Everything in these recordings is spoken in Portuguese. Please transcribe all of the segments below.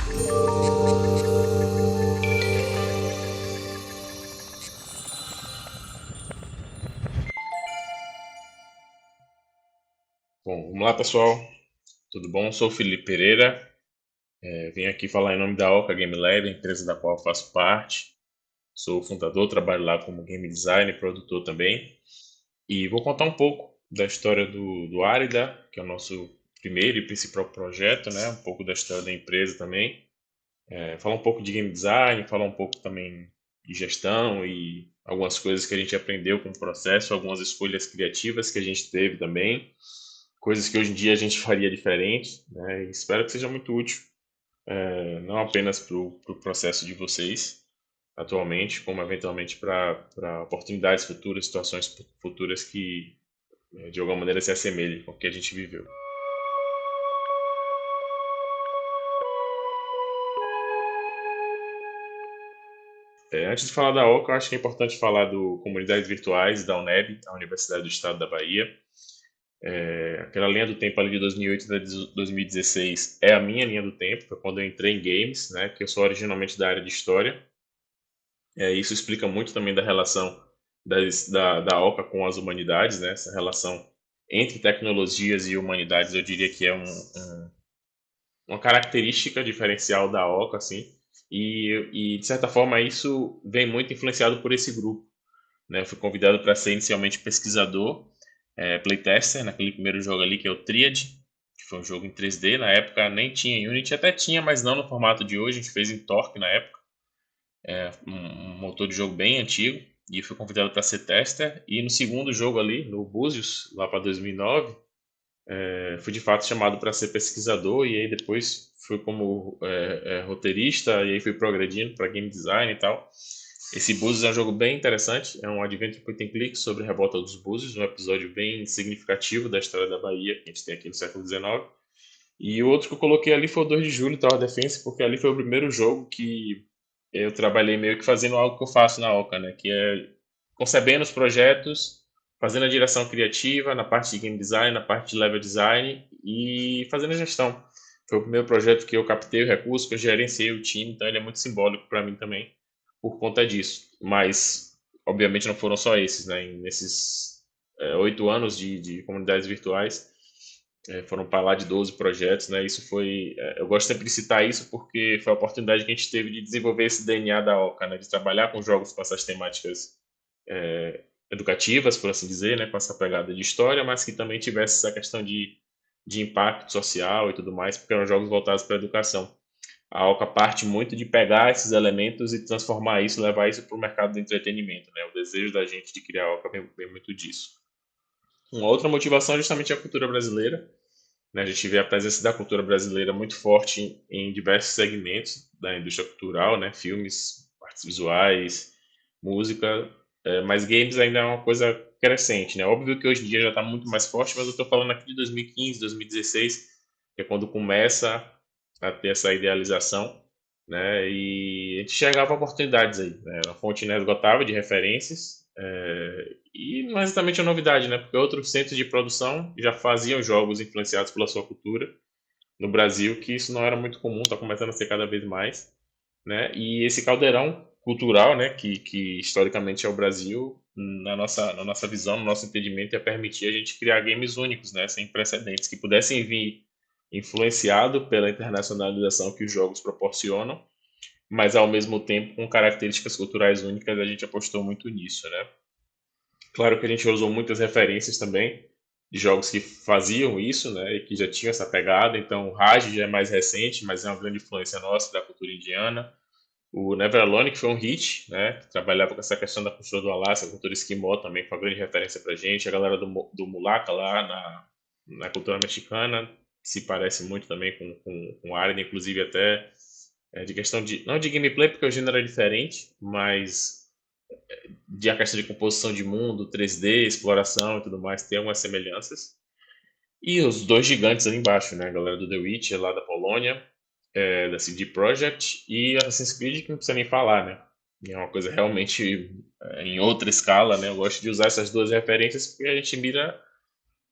Bom, vamos lá pessoal, tudo bom? Sou o Felipe Pereira, vim aqui falar em nome da Oca Game Lab, empresa da qual eu faço parte. Sou o fundador, trabalho lá como game designer e produtor também. E vou contar um pouco da história do Árida, que é o nosso primeiro e principal projeto, né? Um pouco da história da empresa também. Falar um pouco de game design, falar um pouco também de gestão e algumas coisas que a gente aprendeu com o processo, algumas escolhas criativas que a gente teve também, coisas que hoje em dia a gente faria diferente, né? E espero que seja muito útil, não apenas para o pro processo de vocês atualmente, como eventualmente para oportunidades futuras, situações futuras que de alguma maneira se assemelhem com o que a gente viveu. Antes de falar da OCA, eu acho que é importante falar do Comunidades Virtuais da UNEB, a Universidade do Estado da Bahia. Aquela linha do tempo ali de 2008 a 2016 é a minha linha do tempo, foi quando eu entrei em games, né, que eu sou originalmente da área de história. Isso explica muito também da relação da OCA com as humanidades, né, essa relação entre tecnologias e humanidades, eu diria que é uma característica diferencial da OCA, assim, de certa forma isso vem muito influenciado por esse grupo, né? Eu fui convidado para ser inicialmente pesquisador, playtester, naquele primeiro jogo ali que é o Triad, que foi um jogo em 3D. Na época nem tinha Unity, até tinha, mas não no formato de hoje. A gente fez em Torque na época, um motor de jogo bem antigo. E fui convidado para ser tester. E no segundo jogo ali, no Buzios, lá para 2009, fui de fato chamado para ser pesquisador. E aí depois fui como roteirista. E aí fui progredindo para game design e tal. Esse Búzios é um jogo bem interessante, é um adventure point and click sobre a revolta dos Búzios, um episódio bem significativo da história da Bahia, que a gente tem aqui no século XIX. E o outro que eu coloquei ali foi o 2 de Julho, Tower Defense, porque ali foi o primeiro jogo que eu trabalhei meio que fazendo algo que eu faço na Oca, né? Que é concebendo os projetos, fazendo a direção criativa, na parte de game design, na parte de level design e fazendo a gestão. Foi o primeiro projeto que eu captei o recurso, que eu gerenciei o time, então ele é muito simbólico para mim também por conta disso. Mas, obviamente, não foram só esses, né? Nesses 8 anos de comunidades virtuais, foram para lá de 12 projetos, né? Isso foi, eu gosto sempre de citar isso porque foi a oportunidade que a gente teve de desenvolver esse DNA da Oca, né? De trabalhar com jogos com essas temáticas educativas, por assim dizer, né? Com essa pegada de história, mas que também tivesse essa questão de impacto social e tudo mais, porque eram jogos voltados para a educação. A Oca parte muito de pegar esses elementos e transformar isso, levar isso para o mercado do entretenimento, né? O desejo da gente de criar a Oca vem muito disso. Uma outra motivação é justamente a cultura brasileira, né? A gente vê a presença da cultura brasileira muito forte em diversos segmentos da indústria cultural, né? Filmes, artes visuais, música, mas games ainda é uma coisa crescente, né? Óbvio que hoje em dia já está muito mais forte, mas eu estou falando aqui de 2015, 2016, que é quando começa a ter essa idealização, né? E a gente chegava a oportunidades aí, né? Uma fonte inesgotável de referências, e não é exatamente a novidade, né? Porque outros centros de produção já faziam jogos influenciados pela sua cultura no Brasil, que isso não era muito comum, está começando a ser cada vez mais, né? E esse caldeirão cultural, né, que historicamente é o Brasil, na nossa visão, no nosso entendimento, ia permitir a gente criar games únicos, né, sem precedentes, que pudessem vir influenciado pela internacionalização que os jogos proporcionam, mas ao mesmo tempo com características culturais únicas. A gente apostou muito nisso, né? Claro que a gente usou muitas referências também de jogos que faziam isso, né, e que já tinham essa pegada. Então, o Raj já é mais recente, mas é uma grande influência nossa da cultura indiana. O Never Alone, que foi um hit, né, que trabalhava com essa questão da cultura do Alasca, a cultura esquimó também, foi uma grande referência pra gente. A galera do Mulaca lá na cultura mexicana se parece muito também com a área, inclusive até de questão de, não de gameplay, porque o gênero é diferente, mas de a questão de composição de mundo, 3D, exploração e tudo mais, tem algumas semelhanças. E os dois gigantes ali embaixo, né? A galera do The Witcher lá da Polônia, da CD Projekt, e Assassin's Creed, que não precisa nem falar, né? É uma coisa realmente em outra escala, né? Eu gosto de usar essas duas referências porque a gente mira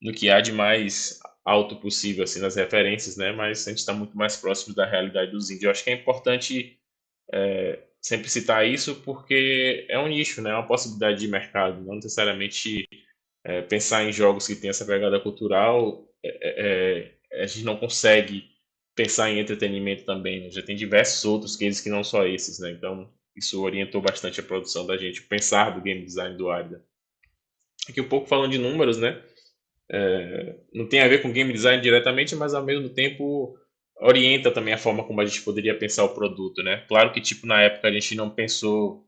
no que há de mais alto possível assim nas referências, né? Mas a gente está muito mais próximo da realidade dos indies. Eu acho que é importante sempre citar isso porque é um nicho, né? É uma possibilidade de mercado, não necessariamente pensar em jogos que têm essa pegada cultural, a gente não consegue pensar em entretenimento também, né? Já tem diversos outros cases que não só esses, né? Então, isso orientou bastante a produção da gente, o pensar do game design do Arida. Aqui um pouco falando de números, né? Não tem a ver com game design diretamente, mas ao mesmo tempo orienta também a forma como a gente poderia pensar o produto, né? Claro que, tipo, na época a gente não pensou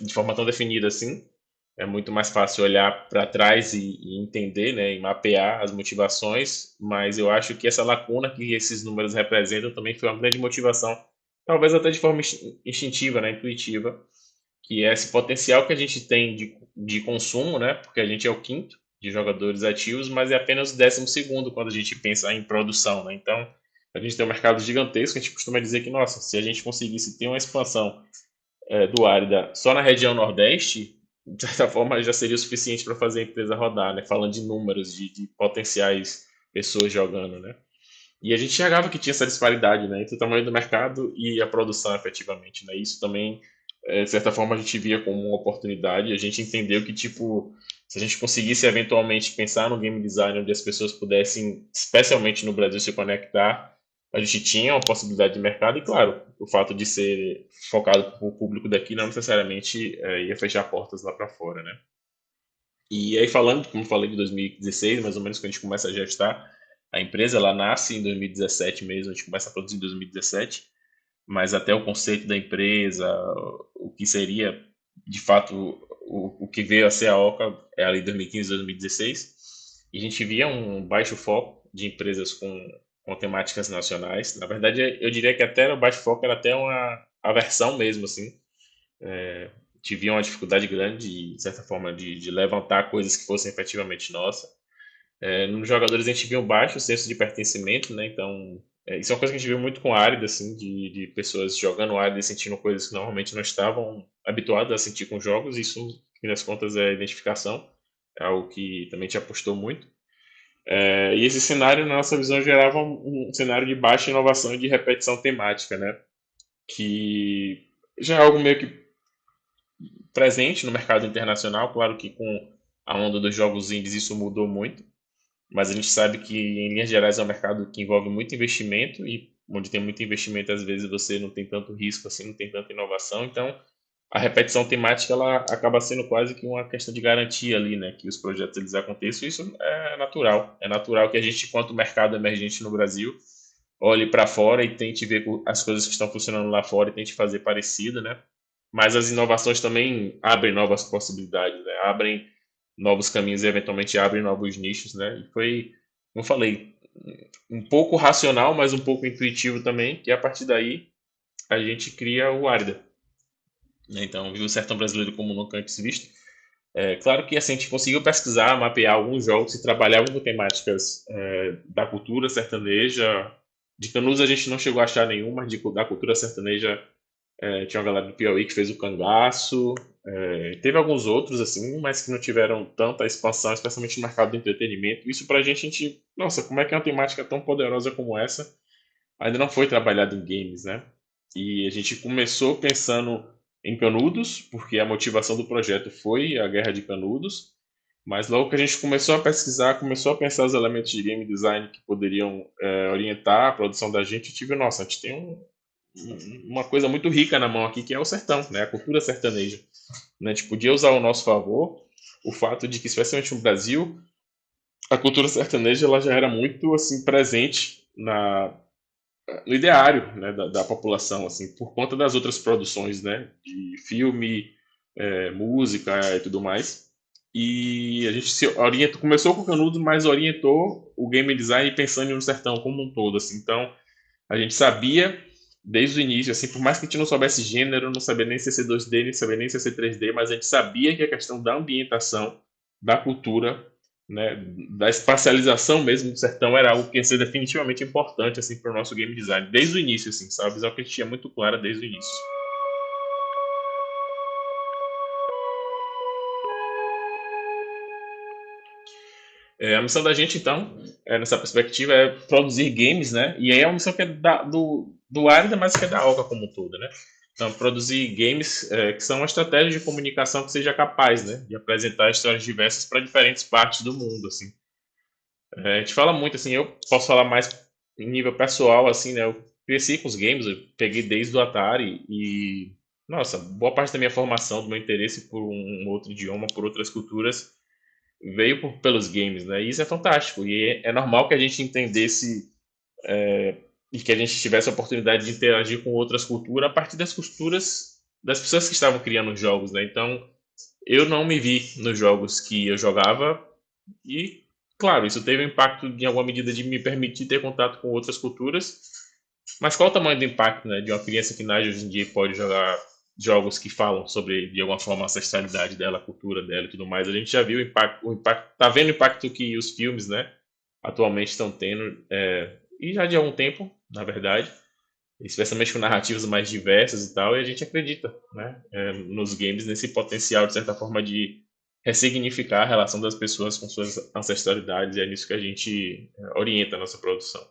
de forma tão definida assim, é muito mais fácil olhar para trás e entender, né, e mapear as motivações, mas eu acho que essa lacuna que esses números representam também foi uma grande motivação, talvez até de forma instintiva, né, intuitiva, que é esse potencial que a gente tem de consumo, né, porque a gente é o quinto de jogadores ativos, mas é apenas o 12º quando a gente pensa em produção, né, então a gente tem um mercado gigantesco, a gente costuma dizer que, nossa, se a gente conseguisse ter uma expansão do Árida só na região Nordeste, de certa forma já seria o suficiente para fazer a empresa rodar, né? Falando de números, de potenciais pessoas jogando, né? E a gente enxergava que tinha essa disparidade, né? Entre o tamanho do mercado e a produção, efetivamente, né? Isso também, de certa forma, a gente via como uma oportunidade. A gente entendeu que, tipo, se a gente conseguisse eventualmente pensar no game design onde as pessoas pudessem, especialmente no Brasil, se conectar, a gente tinha uma possibilidade de mercado e, claro, o fato de ser focado para o público daqui não necessariamente ia fechar portas lá para fora, né? E aí falando, como falei, de 2016, mais ou menos, que a gente começa a gestar a empresa, ela nasce em 2017 mesmo, a gente começa a produzir em 2017, mas até o conceito da empresa, o que seria de fato o que veio a ser a Oca é ali 2015, 2016, e a gente via um baixo foco de empresas com temáticas nacionais. Na verdade, eu diria que até o baixo foco era até uma aversão mesmo, assim. Tive uma dificuldade grande, de certa forma, de levantar coisas que fossem efetivamente nossas. Nos jogadores a gente viu um baixo senso de pertencimento, né? Então, isso é uma coisa que a gente viu muito com a Árida, assim, de pessoas jogando Árida e sentindo coisas que normalmente não estavam habituadas a sentir com jogos. Isso, no fim das contas, é identificação, é algo que também te apostou muito. E esse cenário, na nossa visão, gerava um cenário de baixa inovação e de repetição temática, né? Que já é algo meio que presente no mercado internacional. Claro que com a onda dos jogos indies isso mudou muito, mas a gente sabe que, em linhas gerais, é um mercado que envolve muito investimento e onde tem muito investimento, às vezes você não tem tanto risco assim, não tem tanta inovação. Então, a repetição temática ela acaba sendo quase que uma questão de garantia ali, né, que os projetos eles aconteçam. Isso é natural. É natural que a gente, enquanto mercado emergente no Brasil, olhe para fora e tente ver as coisas que estão funcionando lá fora e tente fazer parecido, né? Mas as inovações também abrem novas possibilidades, né? Abrem novos caminhos e eventualmente abrem novos nichos, né? E foi, como eu falei, um pouco racional, mas um pouco intuitivo também, que a partir daí a gente cria o Arida, né? Então, viu o sertão brasileiro como nunca antes visto. Claro que assim, a gente conseguiu pesquisar, mapear alguns jogos e trabalhar com temáticas da cultura sertaneja. De Canudos a gente não chegou a achar nenhuma, mas da cultura sertaneja tinha uma galera do Piauí que fez o Cangaço. Teve alguns outros, assim, mas que não tiveram tanta expansão, especialmente no mercado do entretenimento. Isso pra gente, nossa, como é que é uma temática tão poderosa como essa ainda não foi trabalhada em games, né? E a gente começou pensando em Canudos, porque a motivação do projeto foi a Guerra de Canudos, mas logo que a gente começou a pesquisar, começou a pensar os elementos de game design que poderiam orientar a produção da gente, eu tive, nossa, a gente tem uma coisa muito rica na mão aqui, que é o sertão, né? A cultura sertaneja. Né? A gente podia usar ao nosso favor o fato de que, especialmente no Brasil, a cultura sertaneja ela já era muito assim presente no ideário, né, da população, assim, por conta das outras produções, né, de filme, música e tudo mais. E a gente se orientou, começou com o Canudos, mas orientou o game design pensando no sertão como um todo, assim. Então, a gente sabia desde o início, assim, por mais que a gente não soubesse gênero, não sabia nem se ia ser 2D, nem sabia nem se ia ser 3D, mas a gente sabia que a questão da ambientação, da cultura, né, da espacialização mesmo do sertão era algo que ia ser definitivamente importante, assim, para o nosso game design, desde o início, assim, sabe? Visão que a gente tinha muito clara desde o início. A missão da gente, então, nessa perspectiva, é produzir games, né? E aí é uma missão que é do Arida, mas que é da Oca como um todo, né? Então, produzir games que são uma estratégia de comunicação que seja capaz, né? De apresentar histórias diversas para diferentes partes do mundo, assim. A gente fala muito, assim, eu posso falar mais em nível pessoal, assim, né? Eu cresci com os games, eu peguei desde o Atari e, nossa, boa parte da minha formação, do meu interesse por um outro idioma, por outras culturas, veio pelos games, né? E isso é fantástico. E é normal que a gente entendesse e que a gente tivesse a oportunidade de interagir com outras culturas a partir das culturas das pessoas que estavam criando os jogos, né? Então, eu não me vi nos jogos que eu jogava e, claro, isso teve um impacto em alguma medida de me permitir ter contato com outras culturas. Mas qual o tamanho do impacto, né, de uma criança que nasce hoje em dia e pode jogar jogos que falam sobre, de alguma forma, a ancestralidade dela, a cultura dela e tudo mais? A gente já viu o impacto, tá vendo o impacto que os filmes, né, atualmente estão tendo, e já de algum tempo, na verdade, especialmente com narrativas mais diversas e tal, e a gente acredita, né, nos games, nesse potencial, de certa forma, de ressignificar a relação das pessoas com suas ancestralidades, e é nisso que a gente orienta a nossa produção.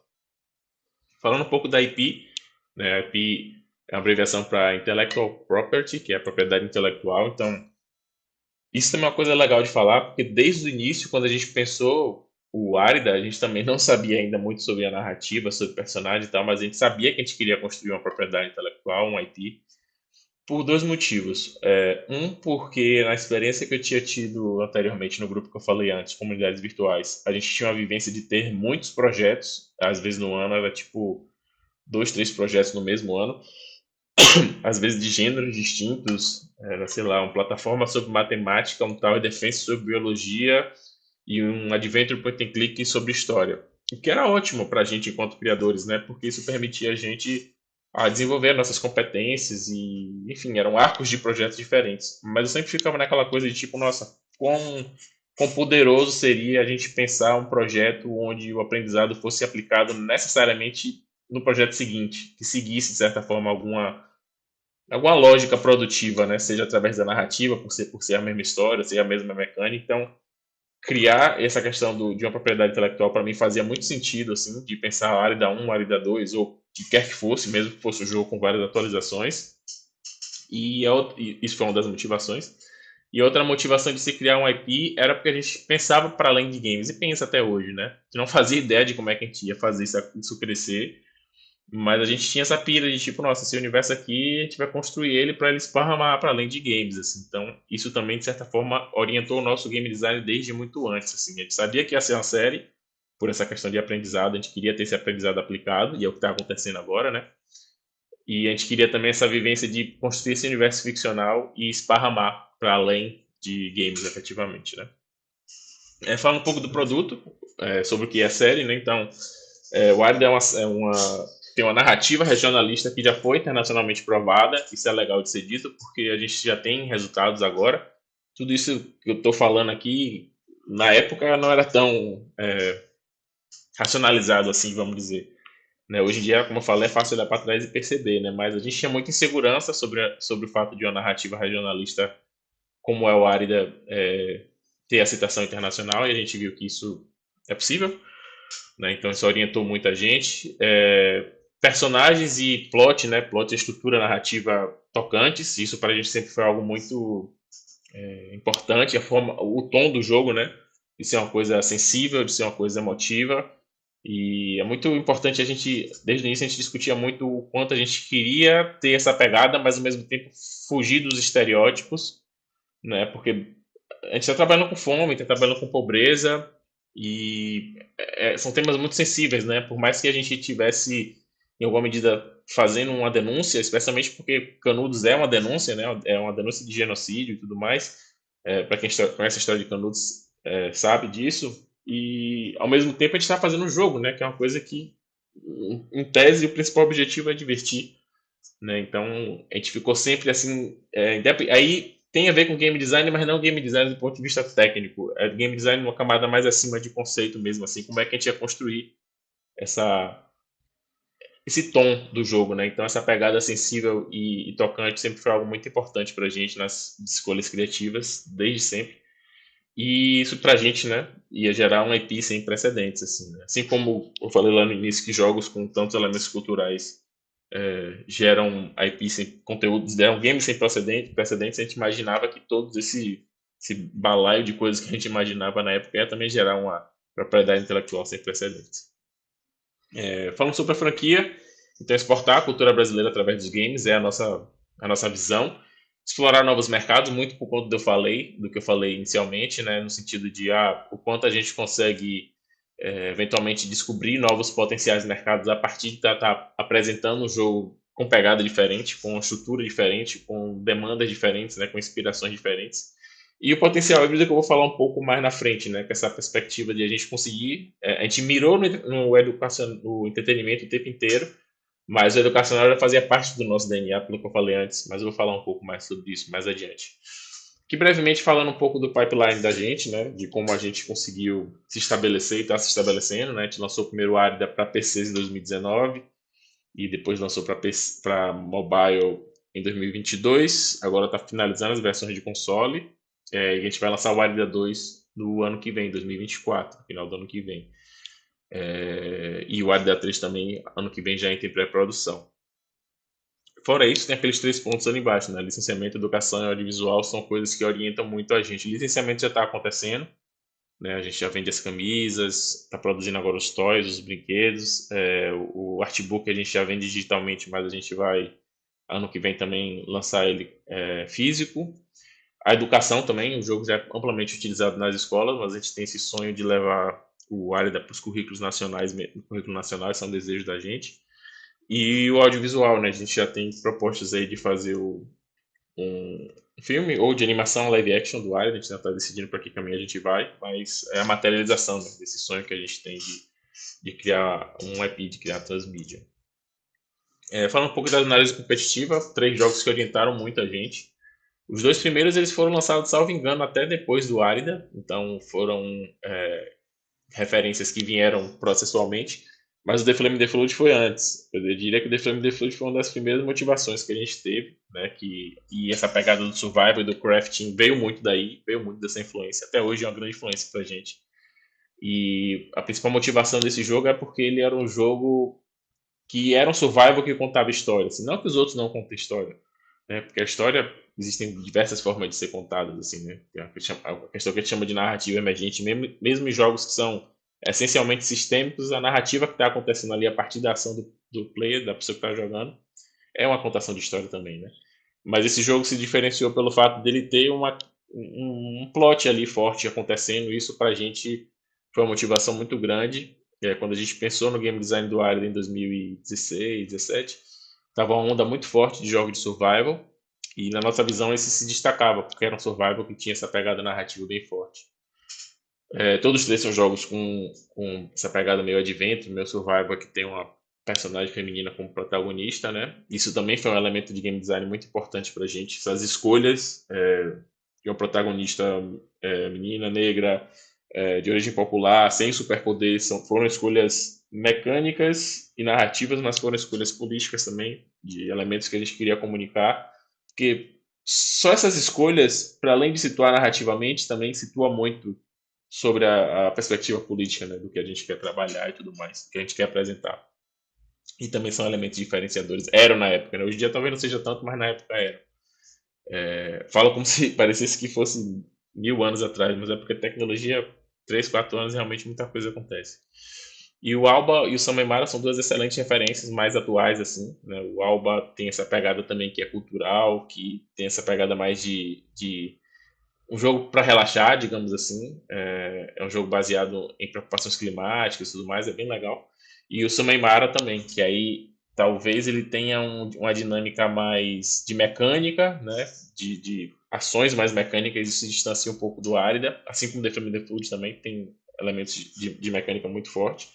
Falando um pouco da IP, né, a IP é uma abreviação para Intellectual Property, que é a propriedade intelectual, então isso também é uma coisa legal de falar, porque desde o início, quando a gente pensou o Árida, a gente também não sabia ainda muito sobre a narrativa, sobre o personagem e tal, mas a gente sabia que a gente queria construir uma propriedade intelectual, um IP, por dois motivos. Um, porque na experiência que eu tinha tido anteriormente no grupo que eu falei antes, comunidades virtuais, a gente tinha uma vivência de ter muitos projetos, às vezes no ano era tipo dois, três projetos no mesmo ano, às vezes de gêneros distintos, era, sei lá, uma plataforma sobre matemática, um Tower Defense sobre biologia e um Adventure Point and Click sobre história. O que era ótimo para a gente enquanto criadores, né? Porque isso permitia a gente desenvolver nossas competências e, enfim, eram arcos de projetos diferentes. Mas eu sempre ficava naquela coisa de tipo, nossa, quão poderoso seria a gente pensar um projeto onde o aprendizado fosse aplicado necessariamente no projeto seguinte, que seguisse, de certa forma, alguma lógica produtiva, né? Seja através da narrativa, por ser a mesma história, ser a mesma mecânica. Então, criar essa questão de uma propriedade intelectual para mim fazia muito sentido, assim, de pensar a Arida 1, a Arida 2, ou que quer que fosse, mesmo que fosse um jogo com várias atualizações. E isso foi uma das motivações. E outra motivação de se criar um IP era porque a gente pensava para além de games, e pensa até hoje, né? A gente não fazia ideia de como é que a gente ia fazer isso crescer, mas a gente tinha essa pira de tipo, nossa, esse universo aqui, a gente vai construir ele para ele esparramar para além de games, assim. Então, isso também, de certa forma, orientou o nosso game design desde muito antes, assim. A gente sabia que ia ser uma série, por essa questão de aprendizado, a gente queria ter esse aprendizado aplicado, e é o que está acontecendo agora, né? E a gente queria também essa vivência de construir esse universo ficcional e esparramar para além de games, efetivamente, né? Fala um pouco do produto, sobre o que é a série, né? Então, o Wired tem uma narrativa regionalista que já foi internacionalmente provada. Isso é legal de ser dito, porque a gente já tem resultados agora. Tudo isso que eu estou falando aqui, na época, não era tão racionalizado assim, vamos dizer. Né? Hoje em dia, como eu falei, é fácil olhar para trás e perceber, né? Mas a gente tinha muita insegurança sobre o fato de uma narrativa regionalista como é o Árida ter aceitação internacional, e a gente viu que isso é possível, né? Então isso orientou muita gente. Personagens e plot, né? Plot e estrutura narrativa tocantes, isso para a gente sempre foi algo muito importante, a forma, o tom do jogo, né? De ser uma coisa sensível, de ser uma coisa emotiva. E é muito importante a gente, desde o início, a gente discutia muito o quanto a gente queria ter essa pegada, mas ao mesmo tempo fugir dos estereótipos, né? Porque a gente está trabalhando com fome, está trabalhando com pobreza, e são temas muito sensíveis, né? Por mais que a gente tivesse, em alguma medida, fazendo uma denúncia, especialmente porque Canudos é uma denúncia, né? É uma denúncia de genocídio e tudo mais. Para quem conhece a história de Canudos, sabe disso. E, ao mesmo tempo, a gente está fazendo um jogo, né? Que é uma coisa que, em tese, o principal objetivo é divertir, né? Então a gente ficou sempre assim. Aí tem a ver com game design, mas não game design do ponto de vista técnico. É game design numa camada mais acima de conceito mesmo, assim, como é que a gente ia construir essa, esse tom do jogo, né? Então essa pegada sensível e tocante sempre foi algo muito importante pra gente nas escolhas criativas, desde sempre. E isso pra gente, né, ia gerar um IP sem precedentes, assim, né? Assim como eu falei lá no início que jogos com tantos elementos culturais geram IP sem conteúdos, geram games sem precedentes, a gente imaginava que todos esse balaio de coisas que a gente imaginava na época ia também gerar uma propriedade intelectual sem precedentes. Falando sobre a franquia, então exportar a cultura brasileira através dos games é a nossa visão. Explorar novos mercados, muito por conta do que eu falei inicialmente, né, no sentido de o quanto a gente consegue eventualmente descobrir novos potenciais mercados a partir de estar apresentando um jogo com pegada diferente, com uma estrutura diferente, com demandas diferentes, né, com inspirações diferentes. E o potencial híbrido que eu vou falar um pouco mais na frente, né? Com essa perspectiva de a gente conseguir. A gente mirou no educação, no entretenimento o tempo inteiro, mas o educacional já fazia parte do nosso DNA, pelo que eu falei antes, mas eu vou falar um pouco mais sobre isso mais adiante. Que brevemente falando um pouco do pipeline da gente, né? De como a gente conseguiu se estabelecer e está se estabelecendo, né? A gente lançou o primeiro ARIDA para PCs em 2019 e depois lançou para mobile em 2022. Agora está finalizando as versões de console. E a gente vai lançar o Arida 2 no ano que vem, 2024, final do ano que vem. E o Arida 3 também, ano que vem, já entra em pré-produção. Fora isso, tem aqueles 3 pontos ali embaixo, né? Licenciamento, educação e audiovisual são coisas que orientam muito a gente. O licenciamento já está acontecendo, né? A gente já vende as camisas, está produzindo agora os toys, os brinquedos. O artbook a gente já vende digitalmente, mas a gente vai, ano que vem, também lançar ele físico. A educação também, o jogo já é amplamente utilizado nas escolas, mas a gente tem esse sonho de levar o ARIDA para os currículos nacionais, o currículo nacional, esse é um desejo da gente. E o audiovisual, né? A gente já tem propostas aí de fazer um filme ou de animação live action do ARIDA, a gente ainda está decidindo para que caminho a gente vai, mas é a materialização, né, desse sonho que a gente tem de criar um IP, de criar transmídia. Falando um pouco da análise competitiva, 3 jogos que orientaram muito a gente. Os 2 primeiros eles foram lançados, salvo engano, até depois do Árida, então foram referências que vieram processualmente, mas o The Flame The Flood foi antes. Eu diria que o The Flame The Flood foi uma das primeiras motivações que a gente teve, né? E essa pegada do survival e do crafting veio muito daí, veio muito dessa influência. Até hoje é uma grande influência pra gente. E a principal motivação desse jogo é porque ele era um jogo que era um survival que contava história. Assim, não que os outros não contem história, né? Porque a história existem diversas formas de ser contadas, assim, né? A questão que a gente chama de narrativa emergente, mesmo em jogos que são essencialmente sistêmicos, a narrativa que está acontecendo ali a partir da ação do player, da pessoa que está jogando, é uma contação de história também, né? Mas esse jogo se diferenciou pelo fato dele ter um plot ali forte acontecendo. Isso pra gente foi uma motivação muito grande. Quando a gente pensou no game design do Iron em 2016, 17, tava uma onda muito forte de jogos de survival. E na nossa visão esse se destacava, porque era um survival que tinha essa pegada narrativa bem forte. Todos os três são jogos com essa pegada meio adventure, meio survival, que tem uma personagem feminina como protagonista, né? Isso também foi um elemento de game design muito importante pra gente. Essas escolhas de uma protagonista menina, negra, de origem popular, sem superpoderes, foram escolhas mecânicas e narrativas, mas foram escolhas políticas também, de elementos que a gente queria comunicar. Porque só essas escolhas, para além de situar narrativamente, também situa muito sobre a perspectiva política, né, do que a gente quer trabalhar e tudo mais, do que a gente quer apresentar. E também são elementos diferenciadores. Eram na época, né? Hoje em dia talvez não seja tanto, mas na época eram. Falo como se parecesse que fosse 1000 anos atrás, mas é porque a tecnologia, 3, 4 anos, realmente muita coisa acontece. E o Alba e o Samemara são duas excelentes referências mais atuais, assim, né? O Alba tem essa pegada também que é cultural, que tem essa pegada mais de um jogo para relaxar, digamos assim. É um jogo baseado em preocupações climáticas e tudo mais, é bem legal. E o Sumeimara também, que aí talvez ele tenha uma dinâmica mais de mecânica, né? De ações mais mecânicas, isso se distancia um pouco do Árida, assim como The Flame The Flood também tem elementos de mecânica muito forte.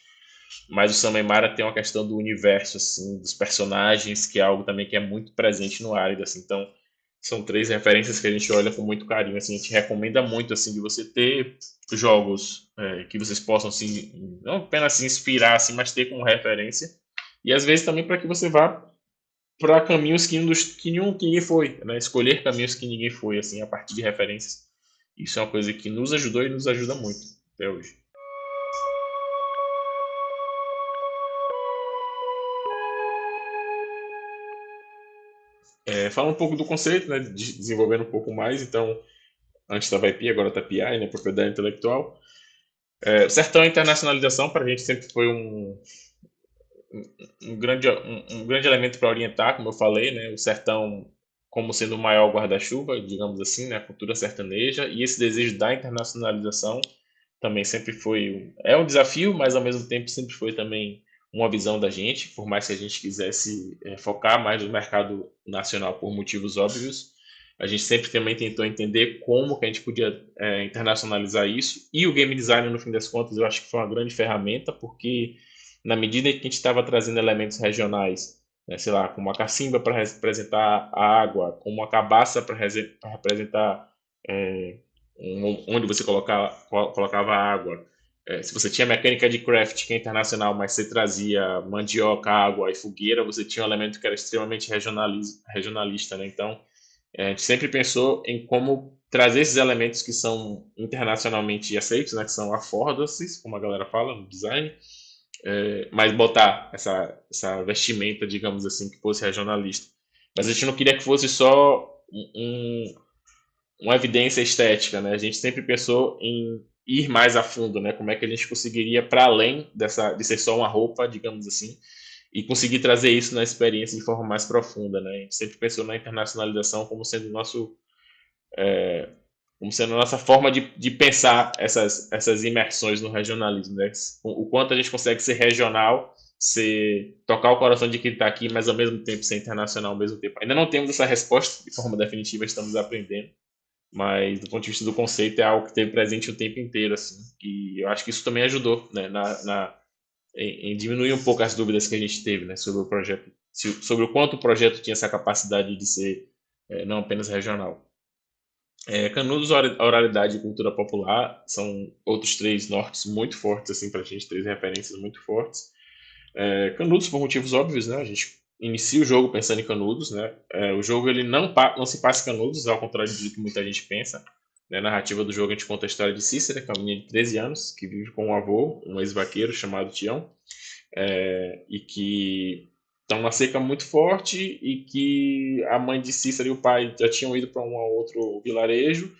Mas o Sumeimara tem uma questão do universo, assim, dos personagens, que é algo também que é muito presente no Árida, assim. Então, são 3 referências que a gente olha com muito carinho, assim, a gente recomenda muito, assim, de você ter jogos que vocês possam, assim, não apenas se inspirar, assim, mas ter como referência, e às vezes também para que você vá para caminhos que ninguém foi, né? Escolher caminhos que ninguém foi, assim, a partir de referências. Isso é uma coisa que nos ajudou e nos ajuda muito até hoje. Fala um pouco do conceito, né, desenvolvendo um pouco mais. Então, antes estava IP, agora está PI, né, propriedade intelectual. O Sertão e internacionalização para a gente sempre foi um grande elemento para orientar, como eu falei, né, o Sertão como sendo o maior guarda-chuva, digamos assim, né, a cultura sertaneja, e esse desejo da internacionalização também sempre foi é um desafio, mas ao mesmo tempo sempre foi também uma visão da gente, por mais que a gente quisesse focar mais no mercado nacional por motivos óbvios, a gente sempre também tentou entender como que a gente podia internacionalizar isso, e o game design, no fim das contas, eu acho que foi uma grande ferramenta, porque na medida que a gente estava trazendo elementos regionais, né, sei lá, como a cacimba para representar a água, como a cabaça para representar é, onde você colocava água. Se você tinha mecânica de craft, que é internacional, mas você trazia mandioca, água e fogueira, você tinha um elemento que era extremamente regionalista, né? Então, a gente sempre pensou em como trazer esses elementos que são internacionalmente aceitos, né? Que são affordances, como a galera fala no design, mas botar essa vestimenta, digamos assim, que fosse regionalista. Mas a gente não queria que fosse só uma evidência estética, né? A gente sempre pensou em ir mais a fundo, né? Como é que a gente conseguiria para além de ser só uma roupa, digamos assim, e conseguir trazer isso na experiência de forma mais profunda, né? A gente sempre pensou na internacionalização como sendo a nossa forma de pensar essas imersões no regionalismo, né? O quanto a gente consegue ser regional, tocar o coração de quem está aqui, mas ao mesmo tempo ser internacional ao mesmo tempo. Ainda não temos essa resposta de forma definitiva, estamos aprendendo, mas do ponto de vista do conceito é algo que teve presente o tempo inteiro, assim, e eu acho que isso também ajudou, né, em diminuir um pouco as dúvidas que a gente teve, né, sobre o projeto, sobre o quanto o projeto tinha essa capacidade de ser não apenas regional. Canudos, oralidade e cultura popular são outros três nortes muito fortes, assim, para a gente, três referências muito fortes. Canudos por motivos óbvios, né? A gente inicia o jogo pensando em Canudos, né? O jogo ele não se passa em Canudos, ao contrário do que muita gente pensa. Na narrativa do jogo a gente conta a história de Cícera, que é uma menina de 13 anos, que vive com um avô, um ex-vaqueiro chamado Tião, e que estão numa seca muito forte e que a mãe de Cícera e o pai já tinham ido para um outro vilarejo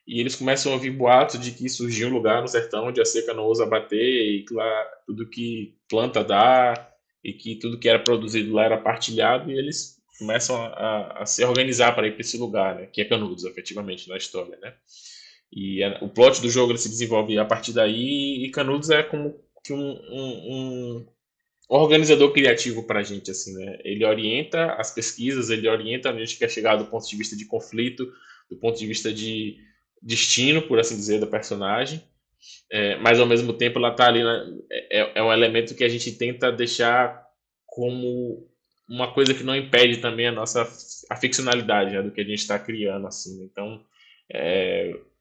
e eles começam a ouvir boatos de que surgiu um lugar no sertão onde a seca não ousa bater e que lá tudo que planta dá e que tudo que era produzido lá era partilhado e eles começam a se organizar para ir para esse lugar, né? Que é Canudos, efetivamente, na história, né? E o plot do jogo ele se desenvolve a partir daí e Canudos é como que um organizador criativo para a gente, assim, né? Ele orienta as pesquisas, ele orienta onde a gente quer chegar do ponto de vista de conflito, do ponto de vista de destino, por assim dizer, da personagem, mas ao mesmo tempo ela tá ali, é um elemento que a gente tenta deixar como uma coisa que não impede também a ficcionalidade, né, do que a gente está criando, assim. Então,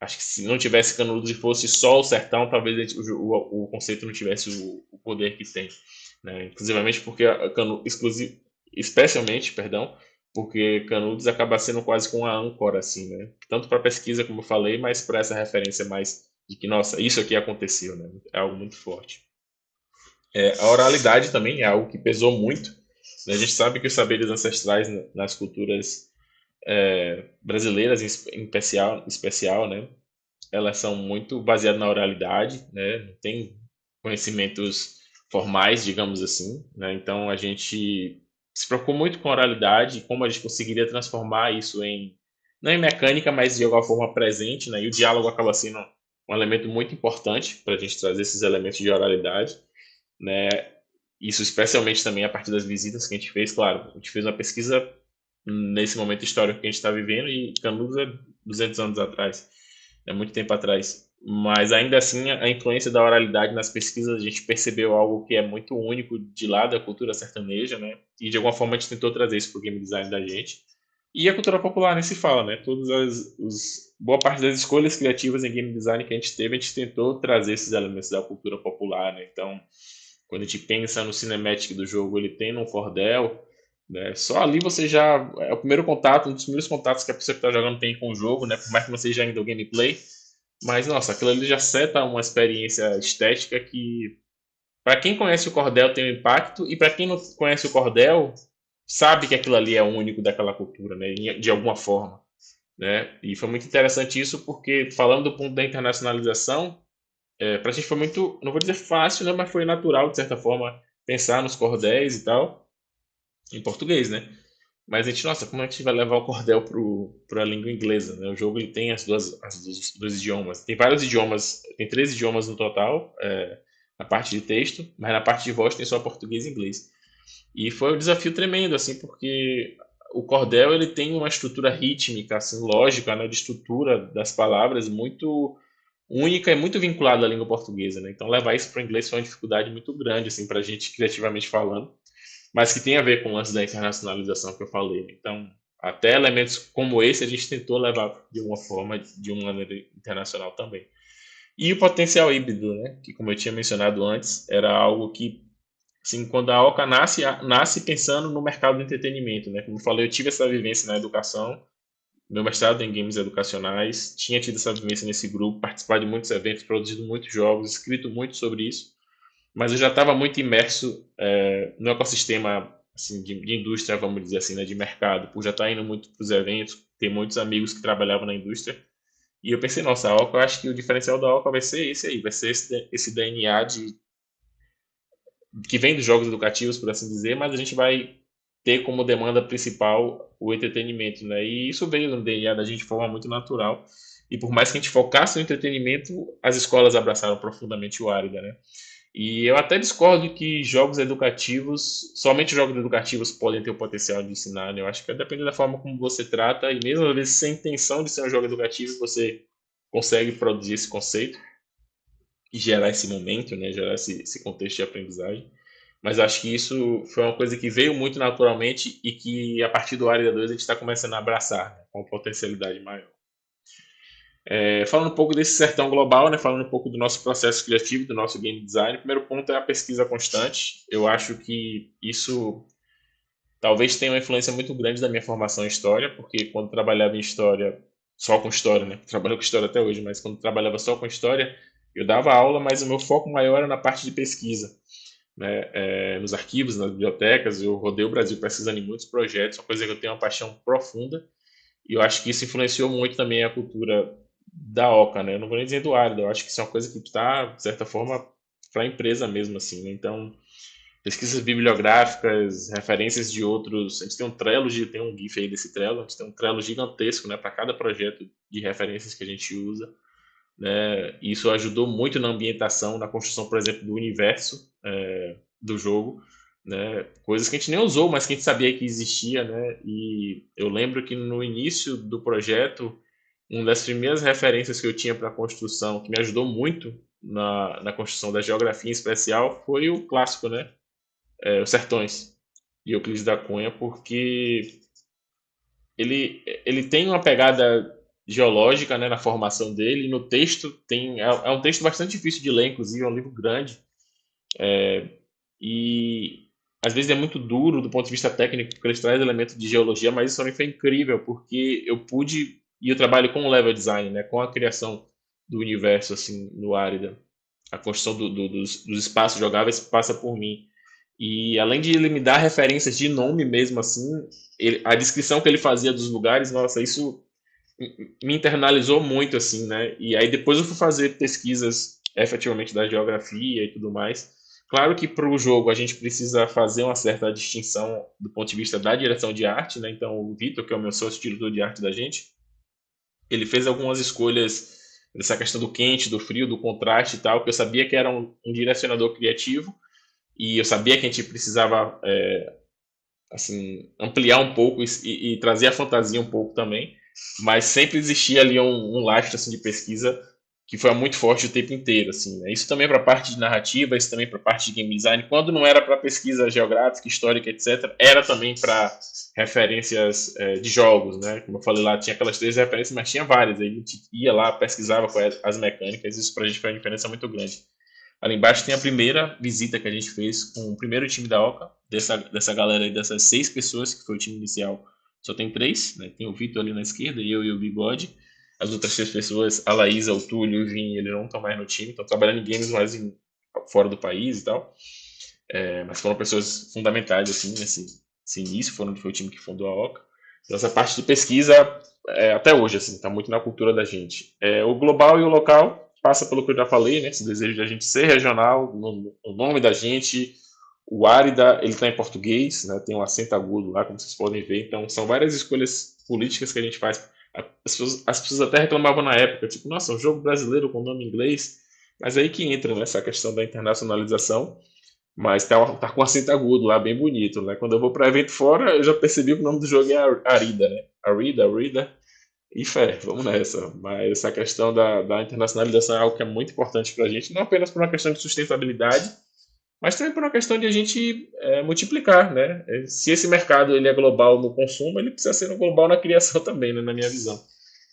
acho que se não tivesse Canudos e fosse só o sertão, talvez o conceito não tivesse o poder que tem, né? Inclusivamente porque especialmente, perdão, porque Canudos acaba sendo quase com uma âncora, assim, né? Tanto para pesquisa, como eu falei, mas para essa referência mais de que, nossa, isso aqui aconteceu, né? É algo muito forte. A oralidade também é algo que pesou muito, né? A gente sabe que os saberes ancestrais nas culturas brasileiras, em especial, né? Elas são muito baseadas na oralidade, né? Não tem conhecimentos formais, digamos assim, né? Então a gente se preocupou muito com a oralidade e como a gente conseguiria transformar isso não em mecânica, mas de alguma forma presente, né? E o diálogo acaba sendo um elemento muito importante para a gente trazer esses elementos de oralidade, né? Isso especialmente também a partir das visitas que a gente fez, claro, a gente fez uma pesquisa nesse momento histórico que a gente está vivendo e Canudos é 200 anos atrás, é muito tempo atrás. Mas ainda assim, a influência da oralidade nas pesquisas, a gente percebeu algo que é muito único de lá da cultura sertaneja, né? E de alguma forma a gente tentou trazer isso para o game design da gente. E a cultura popular nem se fala, né? Boa parte das escolhas criativas em game design que a gente teve, a gente tentou trazer esses elementos da cultura popular, né? Então, quando a gente pensa no cinematic do jogo, ele tem um cordel, né? Só ali você já é o primeiro contato, um dos primeiros contatos que a pessoa que está jogando tem com o jogo, né? Por mais que não seja ainda o gameplay, Mas, nossa, aquilo ali já seta uma experiência estética que, para quem conhece o cordel, tem um impacto, e para quem não conhece o cordel, sabe que aquilo ali é único daquela cultura, né? De alguma forma, né? E foi muito interessante isso, porque, falando do ponto da internacionalização, para a gente foi muito, não vou dizer fácil, né? Mas foi natural, de certa forma, pensar nos cordéis e tal, em português, né? Mas a gente, nossa, como é que a gente vai levar o cordel para a língua inglesa, né? O jogo ele tem os dois idiomas. Tem vários idiomas, tem 3 idiomas no total, na parte de texto, mas na parte de voz tem só português e inglês. E foi um desafio tremendo, assim, porque o cordel ele tem uma estrutura rítmica, assim, lógica, né, de estrutura das palavras muito única e muito vinculada à língua portuguesa, né? Então levar isso para o inglês foi uma dificuldade muito grande, assim, para a gente criativamente falando, mas que tem a ver com o lance da internacionalização que eu falei, né? Então, até elementos como esse a gente tentou levar de alguma forma, de uma maneira internacional também. E o potencial híbrido, né? Que, como eu tinha mencionado antes, era algo que, assim, quando a Oca nasce pensando no mercado do entretenimento, né? Como eu falei, eu tive essa vivência na educação, meu mestrado em games educacionais, tinha tido essa vivência nesse grupo, participado de muitos eventos, produzido muitos jogos, escrito muito sobre isso, mas eu já estava muito imerso no ecossistema assim, de indústria, vamos dizer assim, né, de mercado, por já estar indo muito para os eventos, ter muitos amigos que trabalhavam na indústria, e eu pensei, nossa, a Oca, eu acho que o diferencial da Oca vai ser esse aí, vai ser esse DNA que vem dos jogos educativos, por assim dizer, mas a gente vai ter como demanda principal o entretenimento, né? E isso veio no DNA da gente de forma muito natural. E por mais que a gente focasse no entretenimento, as escolas abraçaram profundamente o Arida, né? E eu até discordo que jogos educativos, somente jogos educativos podem ter o potencial de ensinar, né? Eu acho que depende da forma como você trata, e mesmo às vezes sem intenção de ser um jogo educativo, você consegue produzir esse conceito e gerar esse momento, né? Gerar esse contexto de aprendizagem. Mas acho que isso foi uma coisa que veio muito naturalmente e que a partir do Área 2 a gente está começando a abraçar, né? Com potencialidade maior. Falando um pouco desse sertão global, né? Falando um pouco do nosso processo criativo, do nosso game design, o primeiro ponto é a pesquisa constante. Eu acho que isso talvez tenha uma influência muito grande da minha formação em história, porque quando trabalhava em história, só com história, né? Trabalho com história até hoje, mas quando trabalhava só com história, eu dava aula, mas o meu foco maior era na parte de pesquisa, né? Nos arquivos, nas bibliotecas, eu rodei o Brasil pesquisando em muitos projetos, uma coisa que eu tenho uma paixão profunda, e eu acho que isso influenciou muito também a cultura da Oca, né? Eu não vou nem dizer do Árido, eu acho que isso é uma coisa que está, de certa forma, para a empresa mesmo, assim, né? Então, pesquisas bibliográficas, referências de outros. A gente tem um Trello, tem um GIF aí desse Trello, a gente tem um Trello gigantesco, né, para cada projeto de referências que a gente usa, né? E isso ajudou muito na ambientação, na construção, por exemplo, do universo do jogo, né? Coisas que a gente nem usou, mas que a gente sabia que existia, né? E eu lembro que no início do projeto, uma das primeiras referências que eu tinha para a construção, que me ajudou muito na construção da geografia em especial, foi o clássico, né? Os Sertões, de Euclides da Cunha, porque ele tem uma pegada geológica, né, na formação dele, e no texto é um texto bastante difícil de ler, inclusive, é um livro grande, e às vezes é muito duro do ponto de vista técnico, porque ele traz elementos de geologia, mas isso também foi incrível, porque e eu trabalho com o level design, né, com a criação do universo, assim, no Árida, a construção dos espaços jogáveis passa por mim. E além de ele me dar referências de nome mesmo, assim, a descrição que ele fazia dos lugares, nossa, isso me internalizou muito, assim, né? E aí depois eu fui fazer pesquisas efetivamente da geografia e tudo mais. Claro que para o jogo a gente precisa fazer uma certa distinção do ponto de vista da direção de arte, né? Então o Vitor, que é o meu sócio diretor de arte da gente, ele fez algumas escolhas dessa questão do quente, do frio, do contraste e tal, que eu sabia que era um direcionador criativo e eu sabia que a gente precisava assim ampliar um pouco e trazer a fantasia um pouco também, mas sempre existia ali um lastro assim de pesquisa que foi muito forte o tempo inteiro, assim, né? Isso também para a parte de narrativa, isso também para a parte de game design. Quando não era para pesquisa geográfica, histórica, etc., era também para referências de jogos, né? Como eu falei lá, tinha aquelas 3 referências, mas tinha várias. Aí a gente ia lá, pesquisava quais as mecânicas, isso para a gente foi uma diferença muito grande. Ali embaixo tem a primeira visita que a gente fez com o primeiro time da Oca, dessa galera aí, dessas 6 pessoas, que foi o time inicial. Só tem 3, né? Tem o Vitor ali na esquerda, eu e o Bigode. as outras três pessoas, a Laísa, o Túlio e o Vini, eles não estão mais no time, estão trabalhando em games mais fora do país e tal. Mas foram pessoas fundamentais assim nesse início, foi o time que fundou a Oca. Então, essa parte de pesquisa, até hoje, assim, está muito na cultura da gente. O global e o local passa pelo que eu já falei, né? Esse desejo de a gente ser regional, o nome da gente, o Árida, ele está em português, né? Tem um acento agudo lá, como vocês podem ver. Então, são várias escolhas políticas que a gente faz. As pessoas até reclamavam na época, tipo, nossa, um jogo brasileiro com nome em inglês. Mas aí que entra, né, essa questão da internacionalização. Mas tá com acento agudo lá, bem bonito, né? Quando eu vou para evento fora, eu já percebi que o nome do jogo é Arida, né? Arida. E fé, vamos nessa. Mas essa questão da internacionalização é algo que é muito importante para a gente, não apenas por uma questão de sustentabilidade, mas também por uma questão de a gente multiplicar, né? Se esse mercado ele é global no consumo, ele precisa ser global na criação também, né? Na minha visão.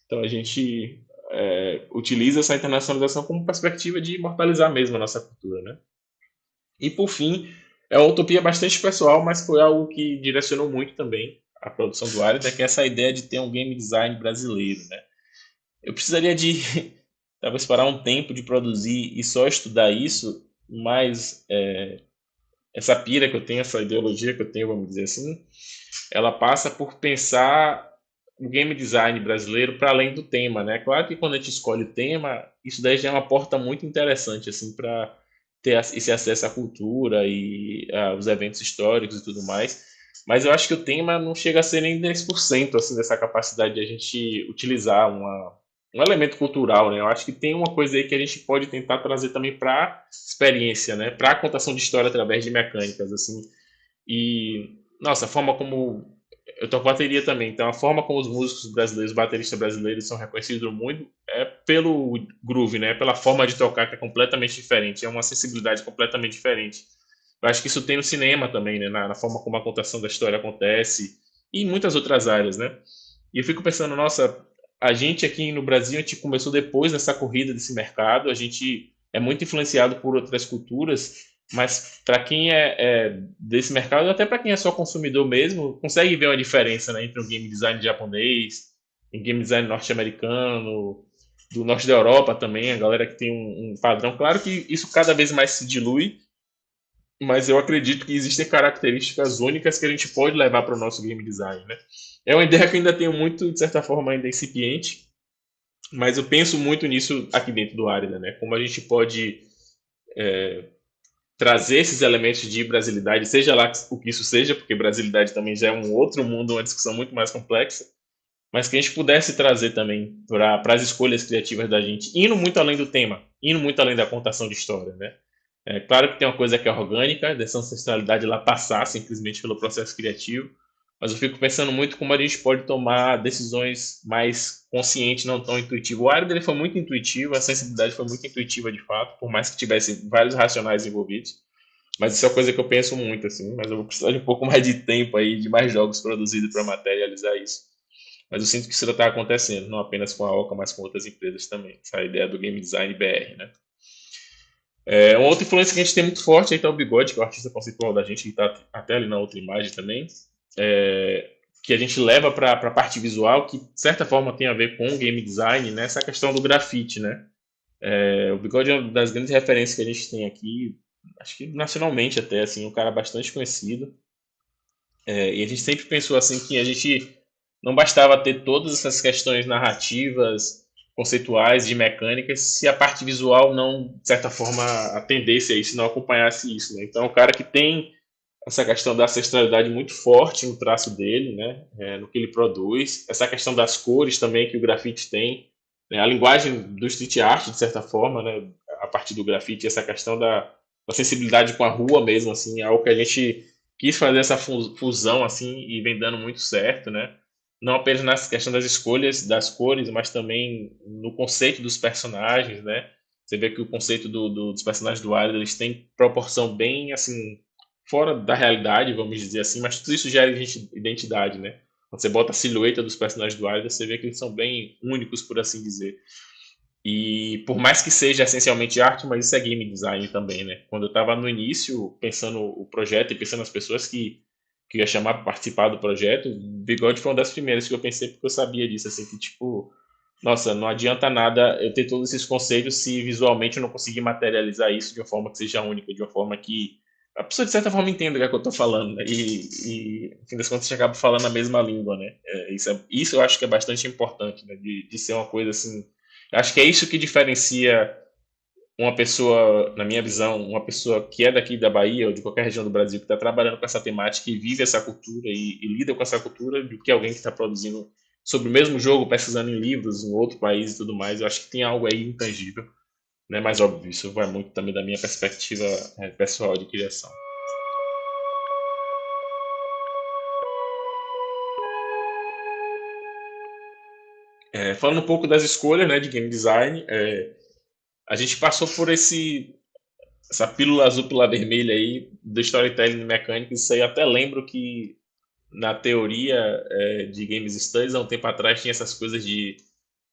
Então a gente utiliza essa internacionalização como perspectiva de imortalizar mesmo a nossa cultura, né? E por fim, é uma utopia bastante pessoal, mas foi algo que direcionou muito também a produção do Arida, que é essa ideia de ter um game design brasileiro, né? Eu precisaria de talvez parar um tempo de produzir e só estudar isso, mas essa pira que eu tenho, essa ideologia que eu tenho, vamos dizer assim, ela passa por pensar o game design brasileiro para além do tema, né? Claro que quando a gente escolhe o tema, isso daí já é uma porta muito interessante assim para ter esse acesso à cultura e aos eventos históricos e tudo mais. Mas eu acho que o tema não chega a ser nem 10% assim dessa capacidade de a gente utilizar um elemento cultural, né? Eu acho que tem uma coisa aí que a gente pode tentar trazer também para experiência, né? Para a contação de história através de mecânicas assim. E nossa, a forma como eu toco bateria também, então a forma como os músicos brasileiros, os bateristas brasileiros são reconhecidos no mundo é pelo groove, né? Pela forma de tocar que é completamente diferente, é uma sensibilidade completamente diferente. Eu acho que isso tem no cinema também, né? Na forma como a contação da história acontece e em muitas outras áreas, né? E eu fico pensando, nossa, a gente aqui no Brasil, a gente começou depois dessa corrida desse mercado, a gente é muito influenciado por outras culturas, mas para quem é desse mercado, até para quem é só consumidor mesmo, consegue ver uma diferença, né, entre um game design japonês, um game design norte-americano, do norte da Europa também, a galera que tem um padrão. Claro que isso cada vez mais se dilui, mas eu acredito que existem características únicas que a gente pode levar para o nosso game design, né? É uma ideia que eu ainda tenho muito, de certa forma, ainda incipiente, mas eu penso muito nisso aqui dentro do Arida, né? Como a gente pode trazer esses elementos de brasilidade, seja lá o que isso seja, porque brasilidade também já é um outro mundo, uma discussão muito mais complexa, mas que a gente pudesse trazer também para as escolhas criativas da gente, indo muito além do tema, indo muito além da contação de história, né? É claro que tem uma coisa que é orgânica, dessa ancestralidade lá passar simplesmente pelo processo criativo, mas eu fico pensando muito como a gente pode tomar decisões mais conscientes, não tão intuitivas. O Ariel foi muito intuitivo, a sensibilidade foi muito intuitiva de fato, por mais que tivesse vários racionais envolvidos. Mas isso é uma coisa que eu penso muito, assim, mas eu vou precisar de um pouco mais de tempo aí, de mais jogos produzidos para materializar isso. Mas eu sinto que isso está acontecendo, não apenas com a Oca, mas com outras empresas também. Essa ideia do game design BR, né? Uma outra influência que a gente tem muito forte aí tá o Bigode, que é o artista conceitual da gente, que está até ali na outra imagem também, que a gente leva para a parte visual, que de certa forma tem a ver com o game design, né? Essa questão do grafite, né? O Bigode é uma das grandes referências que a gente tem aqui, acho que nacionalmente até, assim, um cara bastante conhecido. E a gente sempre pensou assim que a gente não bastava ter todas essas questões narrativas, conceituais, de mecânicas, se a parte visual não, de certa forma, atendesse a isso, não acompanhasse isso, né? Então, é um cara que tem essa questão da ancestralidade muito forte no traço dele, né? No que ele produz, essa questão das cores também que o grafite tem, né? A linguagem do street art, de certa forma, né? A partir do grafite, essa questão da sensibilidade com a rua mesmo, assim, é algo que a gente quis fazer essa fusão assim e vem dando muito certo, né? Não apenas na questão das escolhas das cores, mas também no conceito dos personagens, né? Você vê que o conceito dos personagens do Wild, eles têm proporção bem assim fora da realidade, vamos dizer assim, mas tudo isso gera identidade, né? Quando você bota a silhueta dos personagens do Wild, você vê que eles são bem únicos, por assim dizer. E por mais que seja essencialmente arte, mas isso é game design também, né? Quando eu estava no início, pensando o projeto e pensando nas pessoas que ia chamar para participar do projeto, Bigode foi uma das primeiras que eu pensei, porque eu sabia disso, assim, que tipo, Nossa, não adianta nada eu ter todos esses conceitos se visualmente eu não conseguir materializar isso de uma forma que seja única, de uma forma que a pessoa de certa forma entenda o que é que eu estou falando, né? No fim das contas, a gente acaba falando a mesma língua, né? Isso eu acho que é bastante importante, né? De ser uma coisa assim. Eu acho que é isso que diferencia uma pessoa, na minha visão, uma pessoa que é daqui da Bahia ou de qualquer região do Brasil que está trabalhando com essa temática e vive essa cultura e lida com essa cultura do que alguém que está produzindo sobre o mesmo jogo, pesquisando em livros, em outro país e tudo mais. Eu acho que tem algo aí intangível, né? Mas óbvio, isso vai muito também da minha perspectiva pessoal de criação. Falando um pouco das escolhas, né, de game design, a gente passou por essa pílula azul, pílula vermelha aí do storytelling mecânico. Isso aí eu até lembro que na teoria de Games Studies, há um tempo atrás, tinha essas coisas de